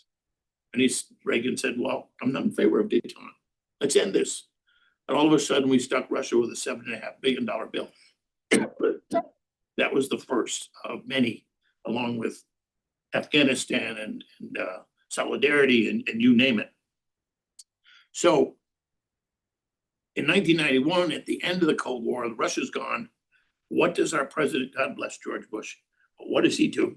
And Reagan said, well, I'm not in favor of Deterrent. Let's end this. And all of a sudden we stuck Russia with a $7.5 billion bill. That was the first of many, along with Afghanistan and Solidarity and you name it. So in 1991, at the end of the Cold War, Russia's gone. What does our president, God bless George Bush, what does he do?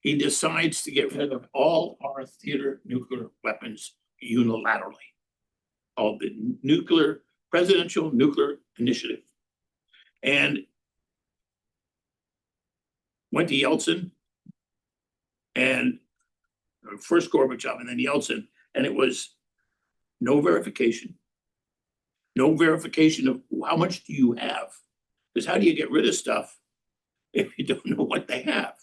He decides to get rid of all our theater nuclear weapons unilaterally. All the presidential nuclear initiative. And went to Yeltsin and first Gorbachev and then Yeltsin, and it was no verification of how much do you have? Because how do you get rid of stuff if you don't know what they have?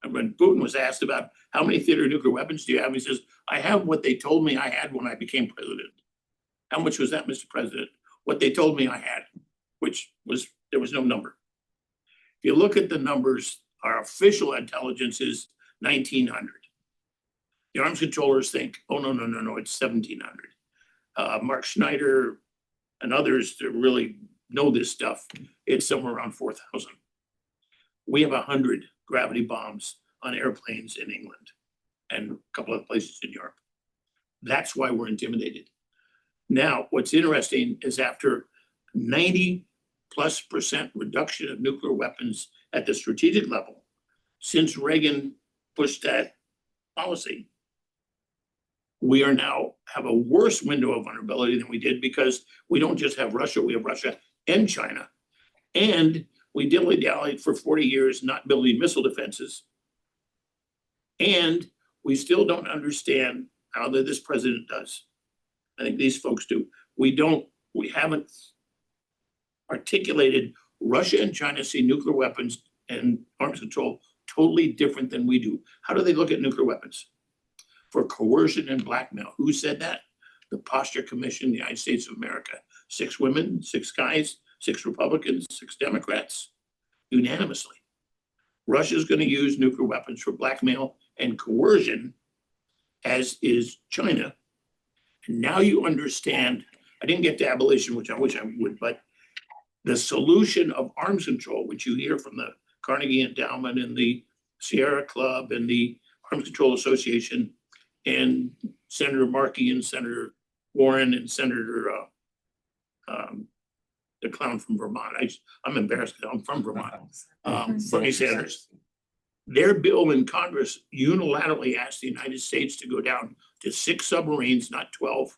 And when Putin was asked about how many theater nuclear weapons do you have, he says, I have what they told me I had when I became president. How much was that, Mr. President? What they told me I had, which was, there was no number. If you look at the numbers, our official intelligence is 1,900. The arms controllers think, oh, no, it's 1,700. Mark Schneider and others that really know this stuff, it's somewhere around 4,000. We have 100 gravity bombs on airplanes in England and a couple of places in Europe. That's why we're intimidated. Now, what's interesting is after 90+% reduction of nuclear weapons at the strategic level, since Reagan pushed that policy, we are now have a worse window of vulnerability than we did because we don't just have Russia, we have Russia and China. And we dilly-dallied for 40 years not building missile defenses. And we still don't understand how this president does. I think these folks do. We haven't articulated Russia and China see nuclear weapons and arms control totally different than we do. How do they look at nuclear weapons? For coercion and blackmail. Who said that? The Posture Commission in the United States of America. 6 women, 6 guys, 6 Republicans, 6 Democrats, unanimously. Russia's going to use nuclear weapons for blackmail and coercion, as is China. And now you understand, I didn't get to abolition, which I wish I would, but the solution of arms control, which you hear from the Carnegie Endowment and the Sierra Club and the Arms Control Association and Senator Markey and Senator Warren and Senator the clown from Vermont. I'm embarrassed because I'm from Vermont. Bernie Sanders. Their bill in Congress unilaterally asked the United States to go down to 6 submarines, not 12,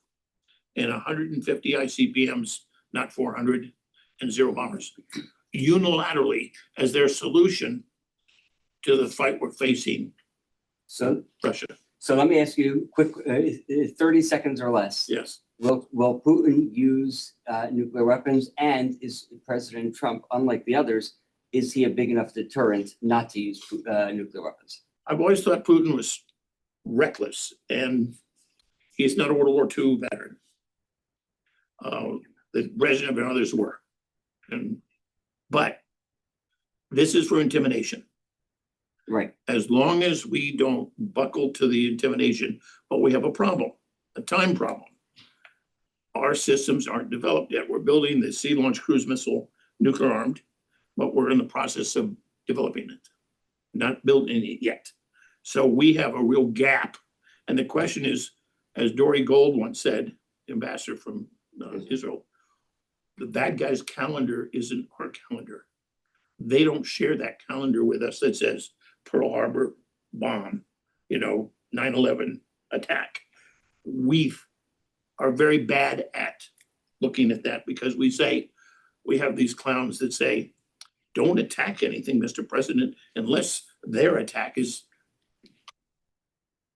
and 150 ICBMs, not 400, and 0 bombers. Unilaterally as their solution to the fight we're facing So, Russia. so let me ask you quick, 30 seconds or less. Yes. Will Putin use nuclear weapons, and is President Trump, unlike the others, is he a big enough deterrent not to use nuclear weapons? I've always thought Putin was reckless, and he's not a World War II veteran. The Brezhnev and others were. But this is for intimidation. Right. As long as we don't buckle to the intimidation, but we have a problem, a time problem. Our systems aren't developed yet. We're building the Sea Launched Cruise Missile, nuclear armed, but we're in the process of developing it, not building it yet. So we have a real gap. And the question is, as Dory Gold once said, ambassador from Israel, the bad guy's calendar isn't our calendar. They don't share that calendar with us that says Pearl Harbor bomb, 9/11 attack. We are very bad at looking at that because we have these clowns that say, don't attack anything, Mr. President, unless their attack is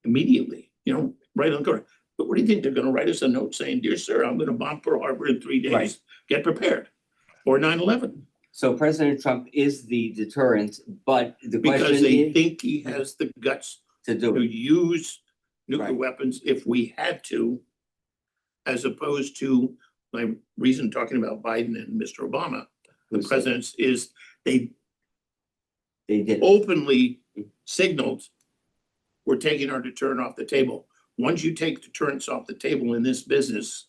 immediately, right on the court. But what do you think? They're going to write us a note saying, dear sir, I'm going to bomb Pearl Harbor in 3 days. Right. Get prepared. Or 9/11. So President Trump is the deterrent, but the Because question they is think he has the guts to do to it. use nuclear Right. weapons if we had to, as opposed to my reason talking about Biden and Mr. Obama, the Who's- presidents, is they They did. openly signaled we're taking our deterrent off the table. Once you take deterrents off the table in this business,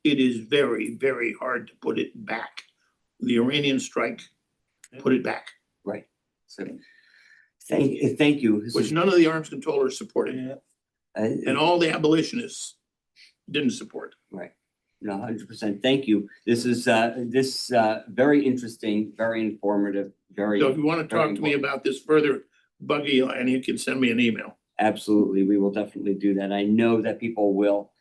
it is very, very hard to put it back. The Iranian strike put it back, Right. So thank you. This which is, none of the arms controllers supported, and all the abolitionists didn't support. right. No, 100%. Thank you. This is very interesting, very informative, very. So if you want to very talk to me important. about this further, Buggy, and you can send me an email. Absolutely, we will definitely do that. I know that people will.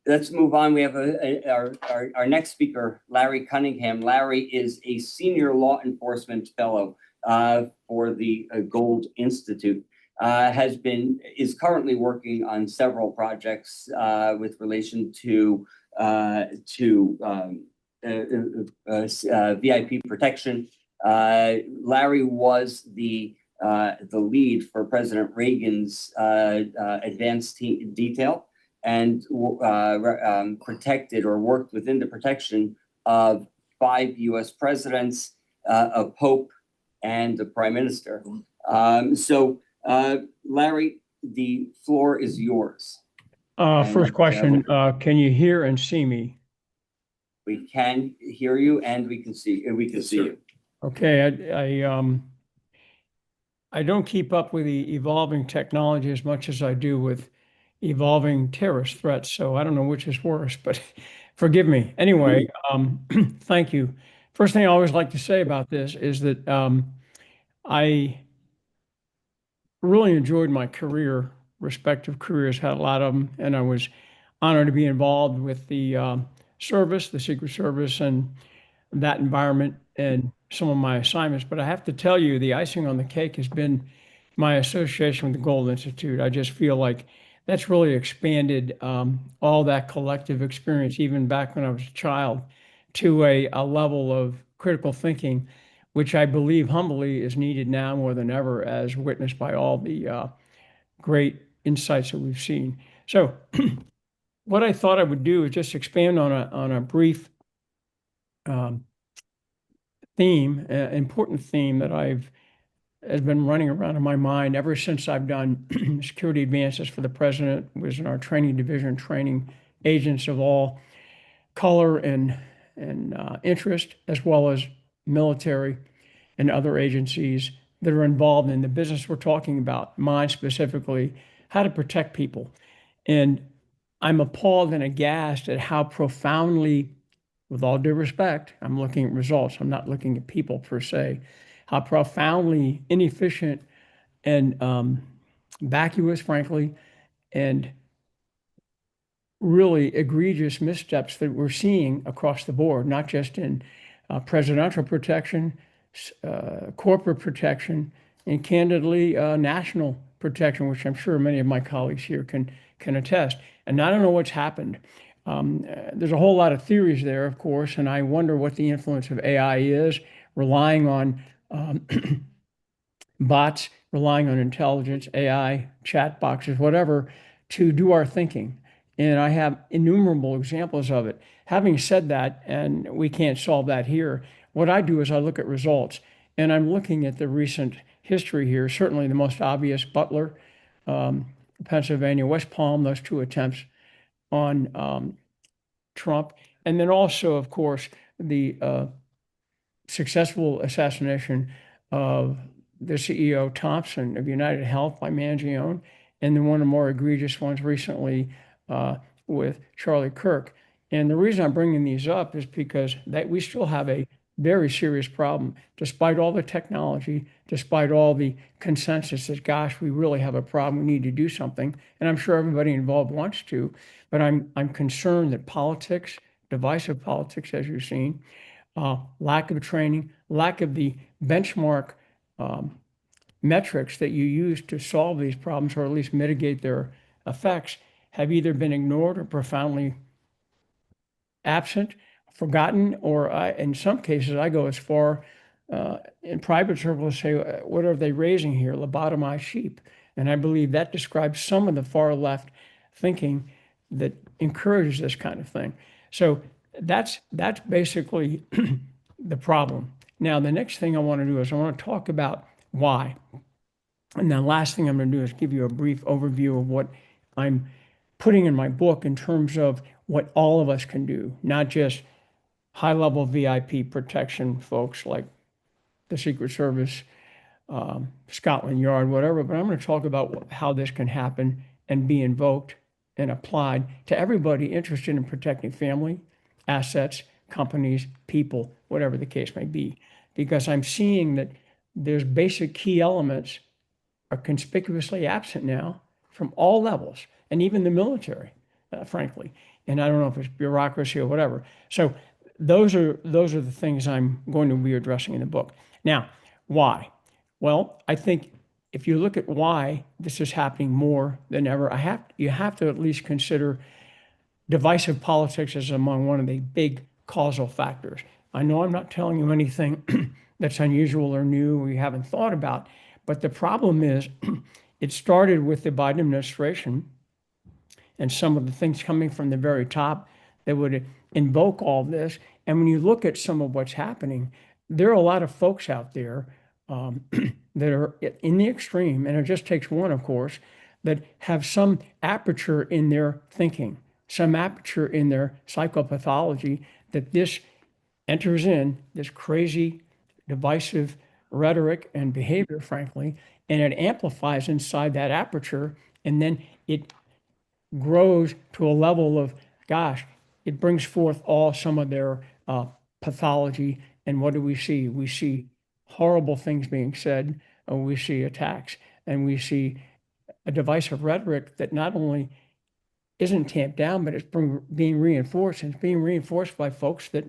Let's move on. We have our next speaker, Larry Cunningham. Larry is a senior law enforcement fellow for the Gold Institute. Is currently working on several projects with relation to VIP protection. Larry was the lead for President Reagan's advanced detail and protected or worked within the protection of 5 U.S. presidents, a pope, and the prime minister. Larry, the floor is yours. First question, can you hear and see me? We can hear you and we can see sir. you. Okay, I don't keep up with the evolving technology as much as I do with evolving terrorist threats, so I don't know which is worse, but forgive me. Anyway, thank you. First thing I always like to say about this is that I really enjoyed my career, respective careers, had a lot of them, and I was honored to be involved with the service, the Secret Service, and that environment and some of my assignments. But I have to tell you, the icing on the cake has been my association with the Gold Institute. I just feel like that's really expanded all that collective experience, even back when I was a child, to a level of critical thinking, which I believe humbly is needed now more than ever, as witnessed by all the great insights that we've seen. So what I thought I would do is just expand on a brief theme, important theme that has been running around in my mind ever since I've done security advances for the president. Was in our training division, training agents of all color and interest, as well as military and other agencies that are involved in the business we're talking about, mine specifically, how to protect people. And I'm appalled and aghast at how profoundly, with all due respect, I'm looking at results, I'm not looking at people per se, how profoundly inefficient and vacuous, frankly, and really egregious missteps that we're seeing across the board, not just in presidential protection, corporate protection, and candidly, national protection, which I'm sure many of my colleagues here can attest. And I don't know what's happened. There's a whole lot of theories there, of course, and I wonder what the influence of AI is, relying on bots, relying on intelligence, AI, chat boxes, whatever, to do our thinking. And I have innumerable examples of it. Having said that, and we can't solve that here, what I do is I look at results. And I'm looking at the recent history here, certainly the most obvious, Butler, Pennsylvania, West Palm, those two attempts on Trump. And then also, of course, the successful assassination of the CEO Thompson of United Health by Mangione, and then one of the more egregious ones recently with Charlie Kirk. And the reason I'm bringing these up is because that we still have a very serious problem, despite all the technology, despite all the consensus that, gosh, we really have a problem, we need to do something. And I'm sure everybody involved wants to, but I'm concerned that politics, divisive politics, as you've seen, lack of training, lack of the benchmark metrics that you use to solve these problems, or at least mitigate their effects, have either been ignored or profoundly absent, forgotten, or in some cases, I go as far in private circles to say, what are they raising here? Lobotomized sheep. And I believe that describes some of the far left thinking that encourages this kind of thing. So that's basically the problem. Now, the next thing I want to do is I want to talk about why. And the last thing I'm going to do is give you a brief overview of what I'm putting in my book in terms of what all of us can do, not just high-level VIP protection folks like the Secret Service, Scotland Yard, whatever, but I'm going to talk about how this can happen and be invoked and applied to everybody interested in protecting family, assets, companies, people, whatever the case may be. Because I'm seeing that there's basic key elements are conspicuously absent now from all levels, and even the military, frankly. And I don't know if it's bureaucracy or whatever. So those are the things I'm going to be addressing in the book. Now, why? Well, I think if you look at why this is happening more than ever, you have to at least consider divisive politics as among one of the big causal factors. I know I'm not telling you anything that's unusual or new we haven't thought about, but the problem is it started with the Biden administration and some of the things coming from the very top that would invoke all this. And when you look at some of what's happening, there are a lot of folks out there that are in the extreme, and it just takes one, of course, that have some aperture in their thinking, some aperture in their psychopathology, that this enters in, this crazy, divisive rhetoric and behavior, frankly, and it amplifies inside that aperture, and then it grows to a level of, gosh, it brings forth some of their pathology. And what do we see? We see horrible things being said, and we see attacks, and we see a divisive rhetoric that not only isn't tamped down, but it's being reinforced, and it's being reinforced by folks that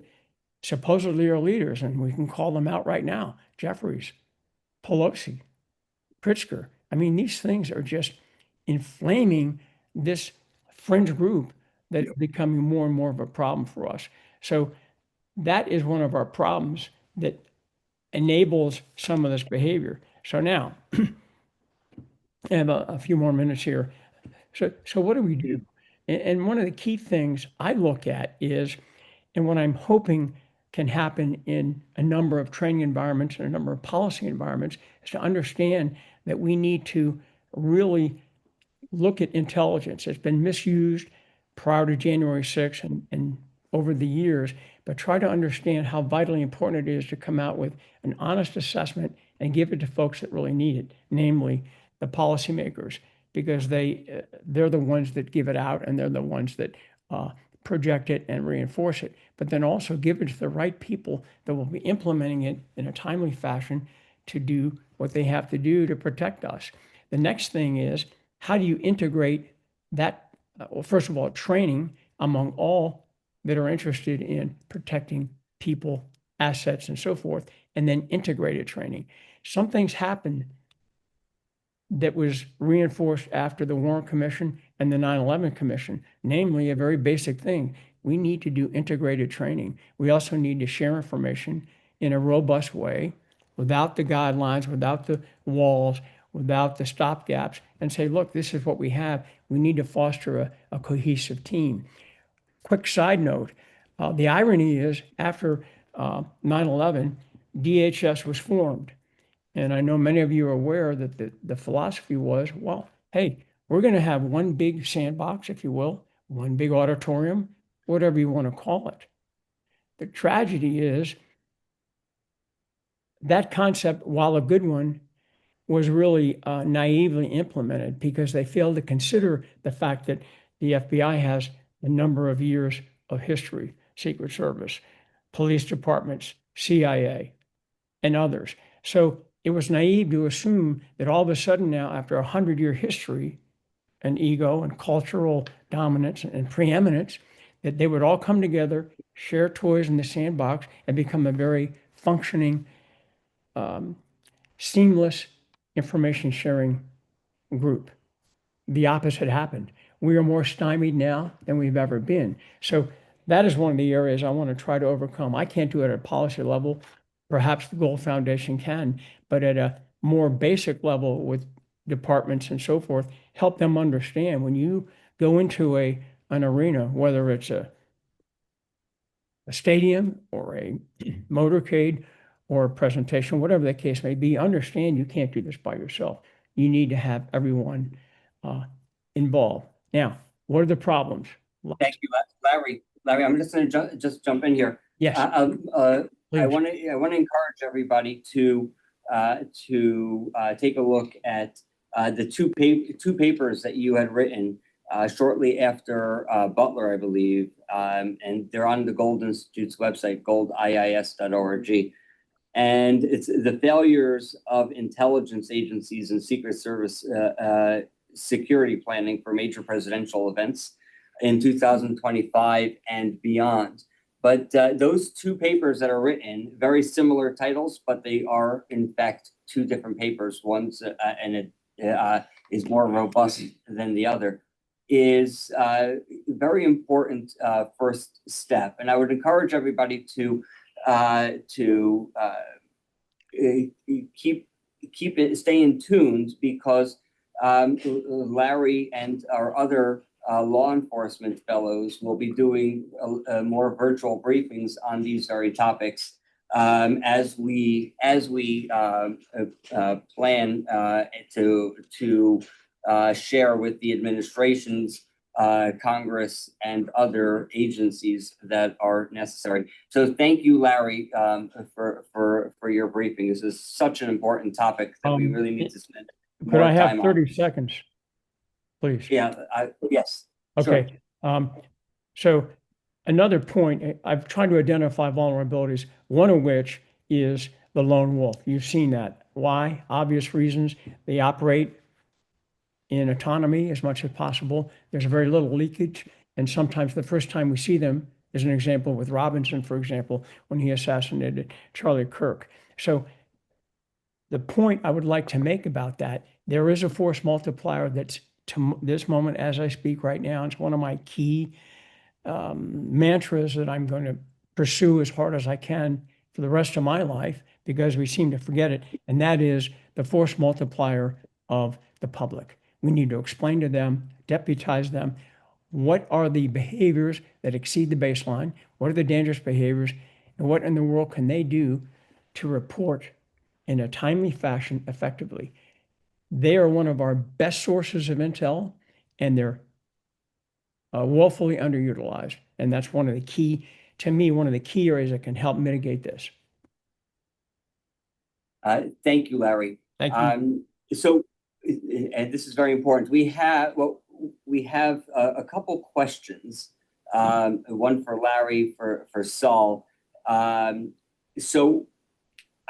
supposedly are leaders, and we can call them out right now: Jeffries, Pelosi, Pritzker. I mean, these things are just inflaming this fringe group that is becoming more and more of a problem for us. So that is one of our problems that enables some of this behavior. So now, I have a few more minutes here. So what do we do? And one of the key things I look at is, and what I'm hoping can happen in a number of training environments and a number of policy environments, is to understand that we need to really look at intelligence. It's been misused prior to January 6th and over the years, but try to understand how vitally important it is to come out with an honest assessment and give it to folks that really need it, namely the policymakers, because they're the ones that give it out, and they're the ones that project it and reinforce it, but then also give it to the right people that will be implementing it in a timely fashion to do what they have to do to protect us. The next thing is, how do you integrate that? Well, first of all, training among all that are interested in protecting people, assets, and so forth, and then integrated training. Some things happen that was reinforced after the Warren Commission and the 9/11 Commission, namely a very basic thing. We need to do integrated training. We also need to share information in a robust way, without the guidelines, without the walls, without the stopgaps, and say, look, this is what we have. We need to foster a cohesive team. Quick side note, the irony is after 9/11, DHS was formed. And I know many of you are aware that the philosophy was, well, hey, we're going to have one big sandbox, if you will, one big auditorium, whatever you want to call it. The tragedy is that concept, while a good one, was really naively implemented because they failed to consider the fact that the FBI has a number of years of history, Secret Service, police departments, CIA, and others. So it was naive to assume that all of a sudden now, after 100-year history and ego and cultural dominance and preeminence, that they would all come together, share toys in the sandbox, and become a very functioning, seamless information sharing group. The opposite happened. We are more stymied now than we've ever been. So that is one of the areas I want to try to overcome. I can't do it at a policy level. Perhaps the Gold Foundation can, but at a more basic level with departments and so forth, help them understand when you go into an arena, whether it's a stadium or a motorcade or a presentation, whatever the case may be, understand you can't do this by yourself. You need to have everyone involved. Now, what are the problems? Thank you, Larry. Larry, I'm just going to just jump in here. Yes. I want to encourage everybody to take a look at the two papers that you had written shortly after Butler, I believe, and they're on the Gold Institute's website, goldiis.org. And it's the failures of intelligence agencies and Secret Service security planning for major presidential events in 2025 and beyond. But those two papers that are written, very similar titles, but they are in fact two different papers. One's and it is more robust than the other, is a very important first step. And I would encourage everybody to stay in tuned, because Larry and our other law enforcement fellows will be doing more virtual briefings on these very topics as we plan to share with the administrations, Congress, and other agencies that are necessary. So thank you, Larry, for your briefing. This is such an important topic that we really need to spend more Could I have time 30 on. seconds, please? Yeah, yes. Okay. So another point, I've tried to identify vulnerabilities, one of which is the lone wolf. You've seen that. Why? Obvious reasons. They operate in autonomy as much as possible. There's very little leakage. And sometimes the first time we see them is an example with Robinson, for example, when he assassinated Charlie Kirk. So the point I would like to make about that, there is a force multiplier that's to this moment as I speak right now. It's one of my key mantras that I'm going to pursue as hard as I can for the rest of my life, because we seem to forget it. And that is the force multiplier of the public. We need to explain to them, deputize them, what are the behaviors that exceed the baseline? What are the dangerous behaviors? And what in the world can they do to report in a timely fashion effectively? They are one of our best sources of intel, and they're woefully underutilized. And that's one of the key, to me, one of the key areas that can help mitigate this. Thank you, Larry. Thank you. So, and this is very important. We have a couple questions. One for Larry, for Saul. So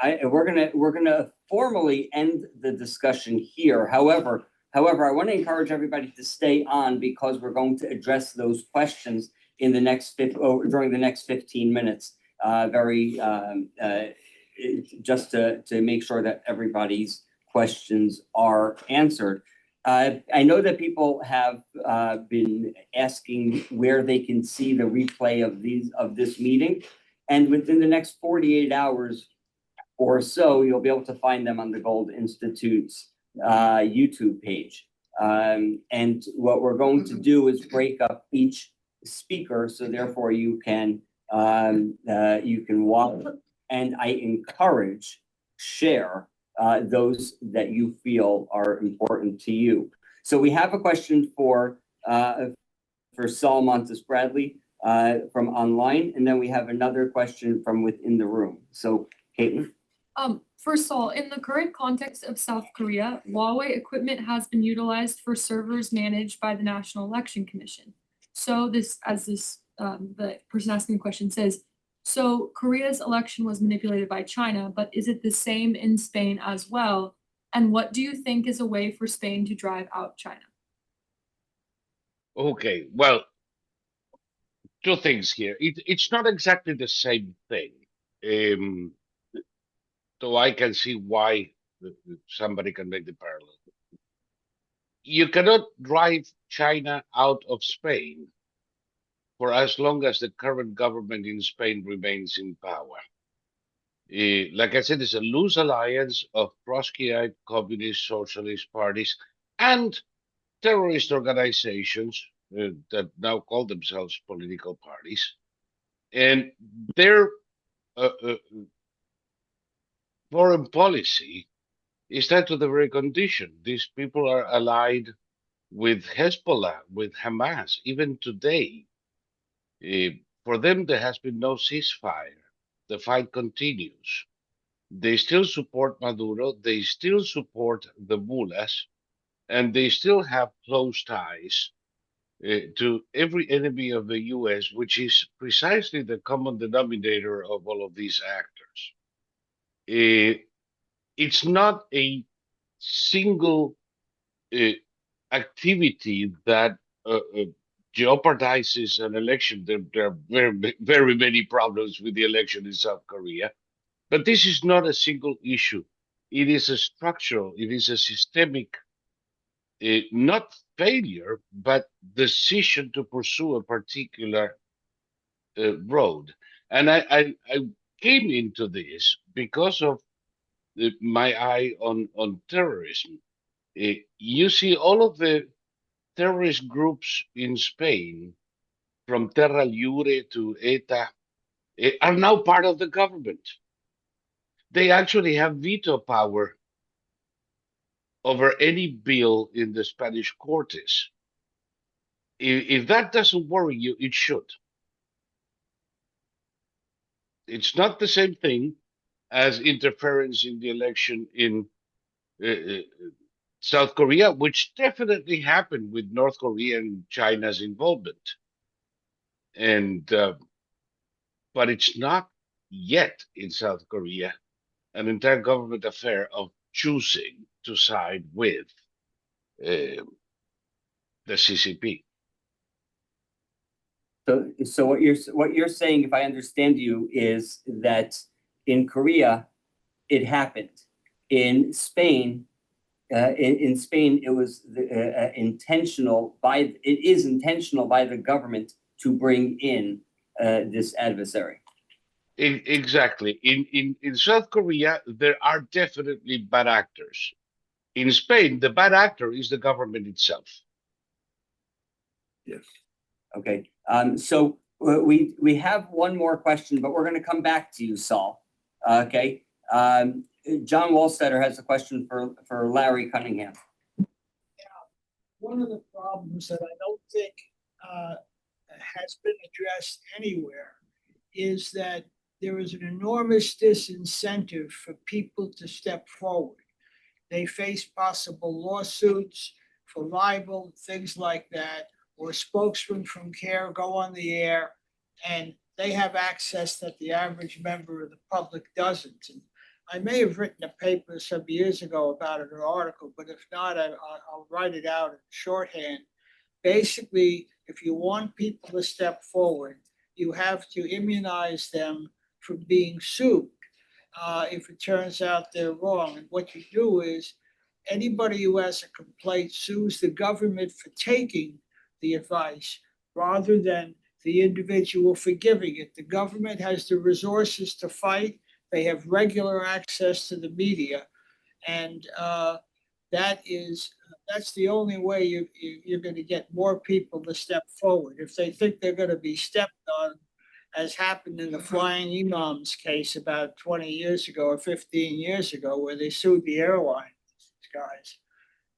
we're gonna formally end the discussion here. However, I want to encourage everybody to stay on because we're going to address those questions in the next during the next 15 minutes. Just to make sure that everybody's questions are answered. I know that people have been asking where they can see the replay of this meeting, and within the next 48 hours or so, you'll be able to find them on the Gold Institute's YouTube page. And what we're going to do is break up each speaker, so therefore you can watch, and I encourage share those that you feel are important to you. So we have a question for Saul Montes-Bradley from online, and then we have another question from within the room. So Caitlin. For Saul, in the current context of South Korea, Huawei equipment has been utilized for servers managed by the National Election Commission. So the person asking the question says, so Korea's election was manipulated by China, but is it the same in Spain as well? And what do you think is a way for Spain to drive out China? Okay, well, two things here. It's not exactly the same thing. So I can see why somebody can make the parallel. You cannot drive China out of Spain for as long as the current government in Spain remains in power. Like I said, it's a loose alliance of Trotskyite, communist, socialist parties, and terrorist organizations that now call themselves political parties. And their foreign policy is tied to the very condition. These people are allied with Hezbollah, with Hamas, even today. For them, there has been no ceasefire. The fight continues. They still support Maduro, they still support the mullahs, and they still have close ties to every enemy of the US, which is precisely the common denominator of all of these actors. It's not a single activity that jeopardizes an election. There are very, very many problems with the election in South Korea, but this is not a single issue. It is a structural, it is a systemic, not failure, but decision to pursue a particular road. And I came into this because of my eye on terrorism. You see all of the terrorist groups in Spain, from Terra Libre to ETA, are now part of the government. They actually have veto power over any bill in the Spanish Cortes. If that doesn't worry you, it should. It's not the same thing as interference in the election in South Korea, which definitely happened with North Korea and China's involvement. And but it's not yet in South Korea an entire government affair of choosing to side with the CCP. So what you're saying, if I understand you, is that in Korea, it happened. In Spain, it was intentional by the government to bring in this adversary. Exactly. In South Korea, there are definitely bad actors. In Spain, the bad actor is the government itself. Yes. Okay. So we have one more question, but we're going to come back to you, Saul. Okay. John Wohlstetter has a question for Larry Cunningham. One of the problems that I don't think has been addressed anywhere is that there is an enormous disincentive for people to step forward. They face possible lawsuits for libel, things like that, or spokesmen from CARE go on the air, and they have access that the average member of the public doesn't. And I may have written a paper some years ago about it, an article, but if not, I'll write it out in shorthand. Basically, if you want people to step forward, you have to immunize them from being sued if it turns out they're wrong. And what you do is anybody who has a complaint sues the government for taking the advice rather than the individual for giving it. The government has the resources to fight. They have regular access to the media. And that's the only way you're going to get more people to step forward. If they think they're going to be stepped on, as happened in the Flying Imams case about 20 years ago or 15 years ago, where they sued the airline guys.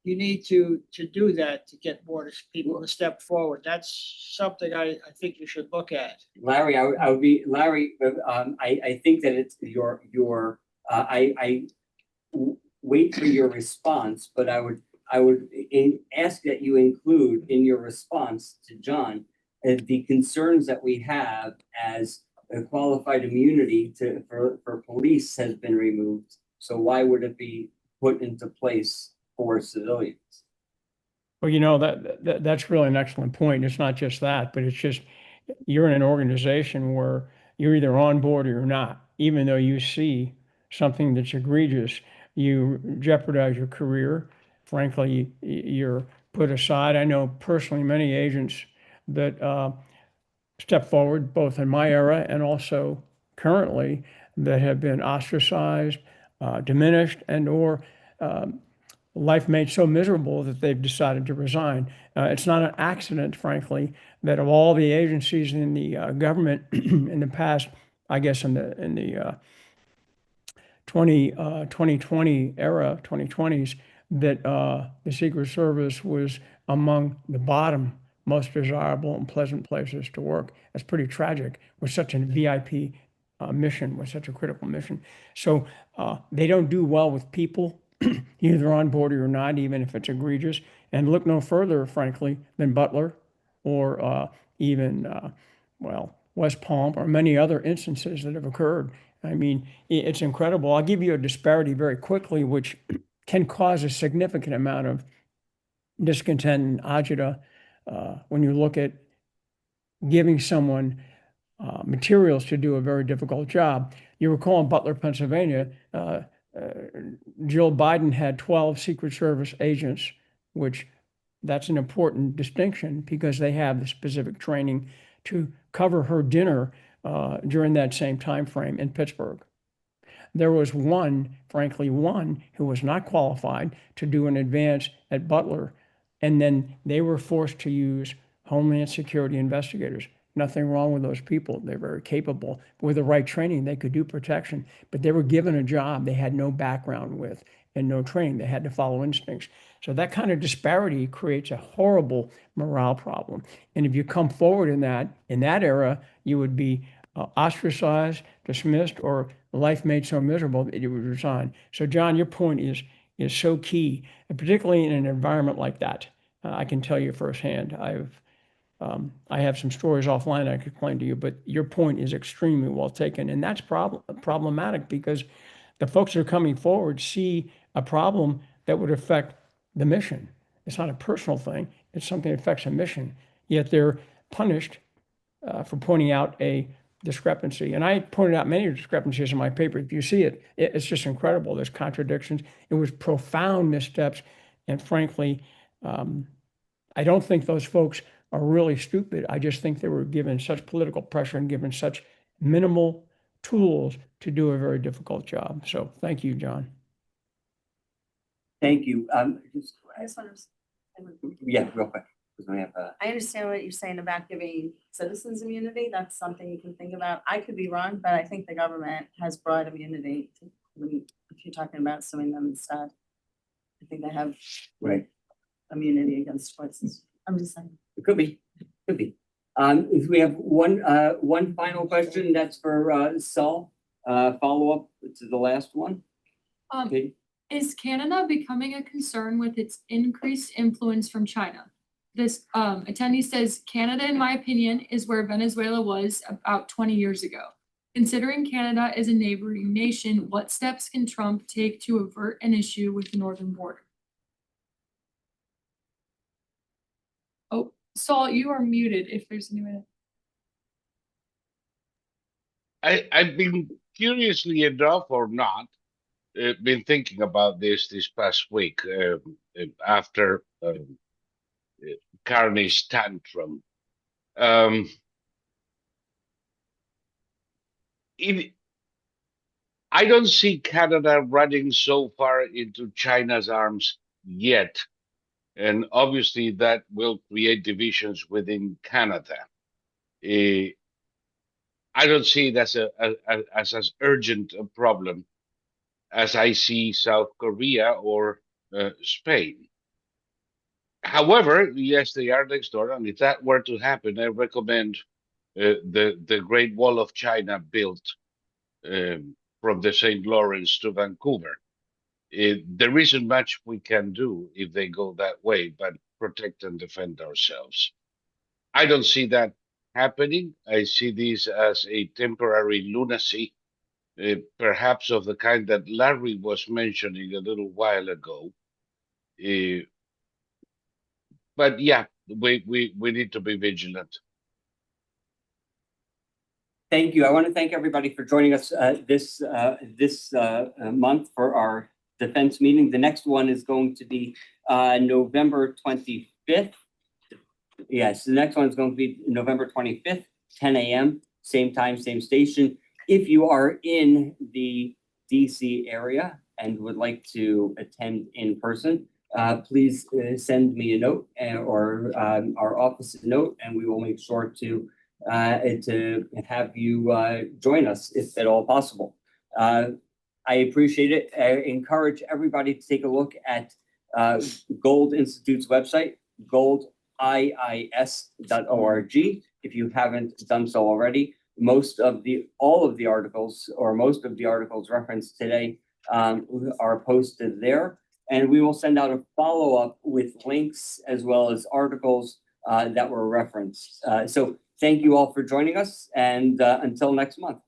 You need to do that to get more people to step forward. That's something I think you should look at. Larry, I would be, Larry, I think that it's I wait for your response, but I would ask that you include in your response to John the concerns that we have as a qualified immunity for police has been removed. So why would it be put into place for civilians? Well, you know, that's really an excellent point. It's not just that, but it's just you're in an organization where you're either on board or you're not. Even though you see something that's egregious, you jeopardize your career. Frankly, you're put aside. I know personally many agents that step forward, both in my era and also currently, that have been ostracized, diminished, and or life made so miserable that they've decided to resign. It's not an accident, frankly, that of all the agencies in the government in the past, I guess in the 2020 era, 2020s, that the Secret Service was among the bottom most desirable and pleasant places to work. That's pretty tragic with such a VIP mission, with such a critical mission. So they don't do well with people, either on board or not, even if it's egregious. And look no further, frankly, than Butler or even, West Palm or many other instances that have occurred. I mean, it's incredible. I'll give you a disparity very quickly, which can cause a significant amount of discontent and agita when you look at giving someone materials to do a very difficult job. You recall in Butler, Pennsylvania, Jill Biden had 12 Secret Service agents, which that's an important distinction because they have the specific training to cover her dinner during that same time frame in Pittsburgh. There was one who was not qualified to do an advance at Butler, and then they were forced to use Homeland Security investigators. Nothing wrong with those people. They're very capable. With the right training, they could do protection, but they were given a job they had no background with and no training. They had to follow instincts. So that kind of disparity creates a horrible morale problem. And if you come forward in that era, you would be ostracized, dismissed, or life made so miserable that you would resign. So John, your point is so key, and particularly in an environment like that. I can tell you firsthand, I have some stories offline I could explain to you, but your point is extremely well taken. And that's problematic because the folks that are coming forward see a problem that would affect the mission. It's not a personal thing. It's something that affects a mission. Yet they're punished for pointing out a discrepancy. And I pointed out many discrepancies in my paper. If you see it, it's just incredible. There's contradictions. It was profound missteps. And frankly, I don't think those folks are really stupid. I just think they were given such political pressure and given such minimal tools to do a very difficult job. So thank you, John. Thank you. I just want to. Yeah, real quick. I understand what you're saying about giving citizens immunity. That's something you can think about. I could be wrong, but I think the government has broad immunity if you're talking about suing them instead. I think they have immunity against forces. I'm just saying. It could be. If we have one final question, that's for Saul. Follow up to the last one. Okay. Is Canada becoming a concern with its increased influence from China? This attendee says, Canada, in my opinion, is where Venezuela was about 20 years ago. Considering Canada is a neighboring nation, what steps can Trump take to avert an issue with the northern border? Oh, Saul, you are muted if there's anyone. I've been curiously enough or not, been thinking about this past week after Carney's tantrum. I don't see Canada running so far into China's arms yet, and obviously that will create divisions within Canada. I don't see it as as urgent a problem as I see South Korea or Spain. However, yes, they are next door, and if that were to happen, I recommend the Great Wall of China built from the St. Lawrence to Vancouver. There isn't much we can do if they go that way, but protect and defend ourselves. I don't see that happening. I see this as a temporary lunacy, perhaps of the kind that Larry was mentioning a little while ago. But yeah, we need to be vigilant. Thank you. I want to thank everybody for joining us this month for our defense meeting. The next one is going to be November 25th. Yes, the next one is going to be November 25th, 10 a.m., same time, same station. If you are in the DC area and would like to attend in person, please send me a note or our office a note, and we will make sure to have you join us if at all possible. I appreciate it. I encourage everybody to take a look at Gold Institute's website, goldiis.org, if you haven't done so already. All of the articles referenced today are posted there, and we will send out a follow-up with links as well as articles that were referenced. So thank you all for joining us, and until next month.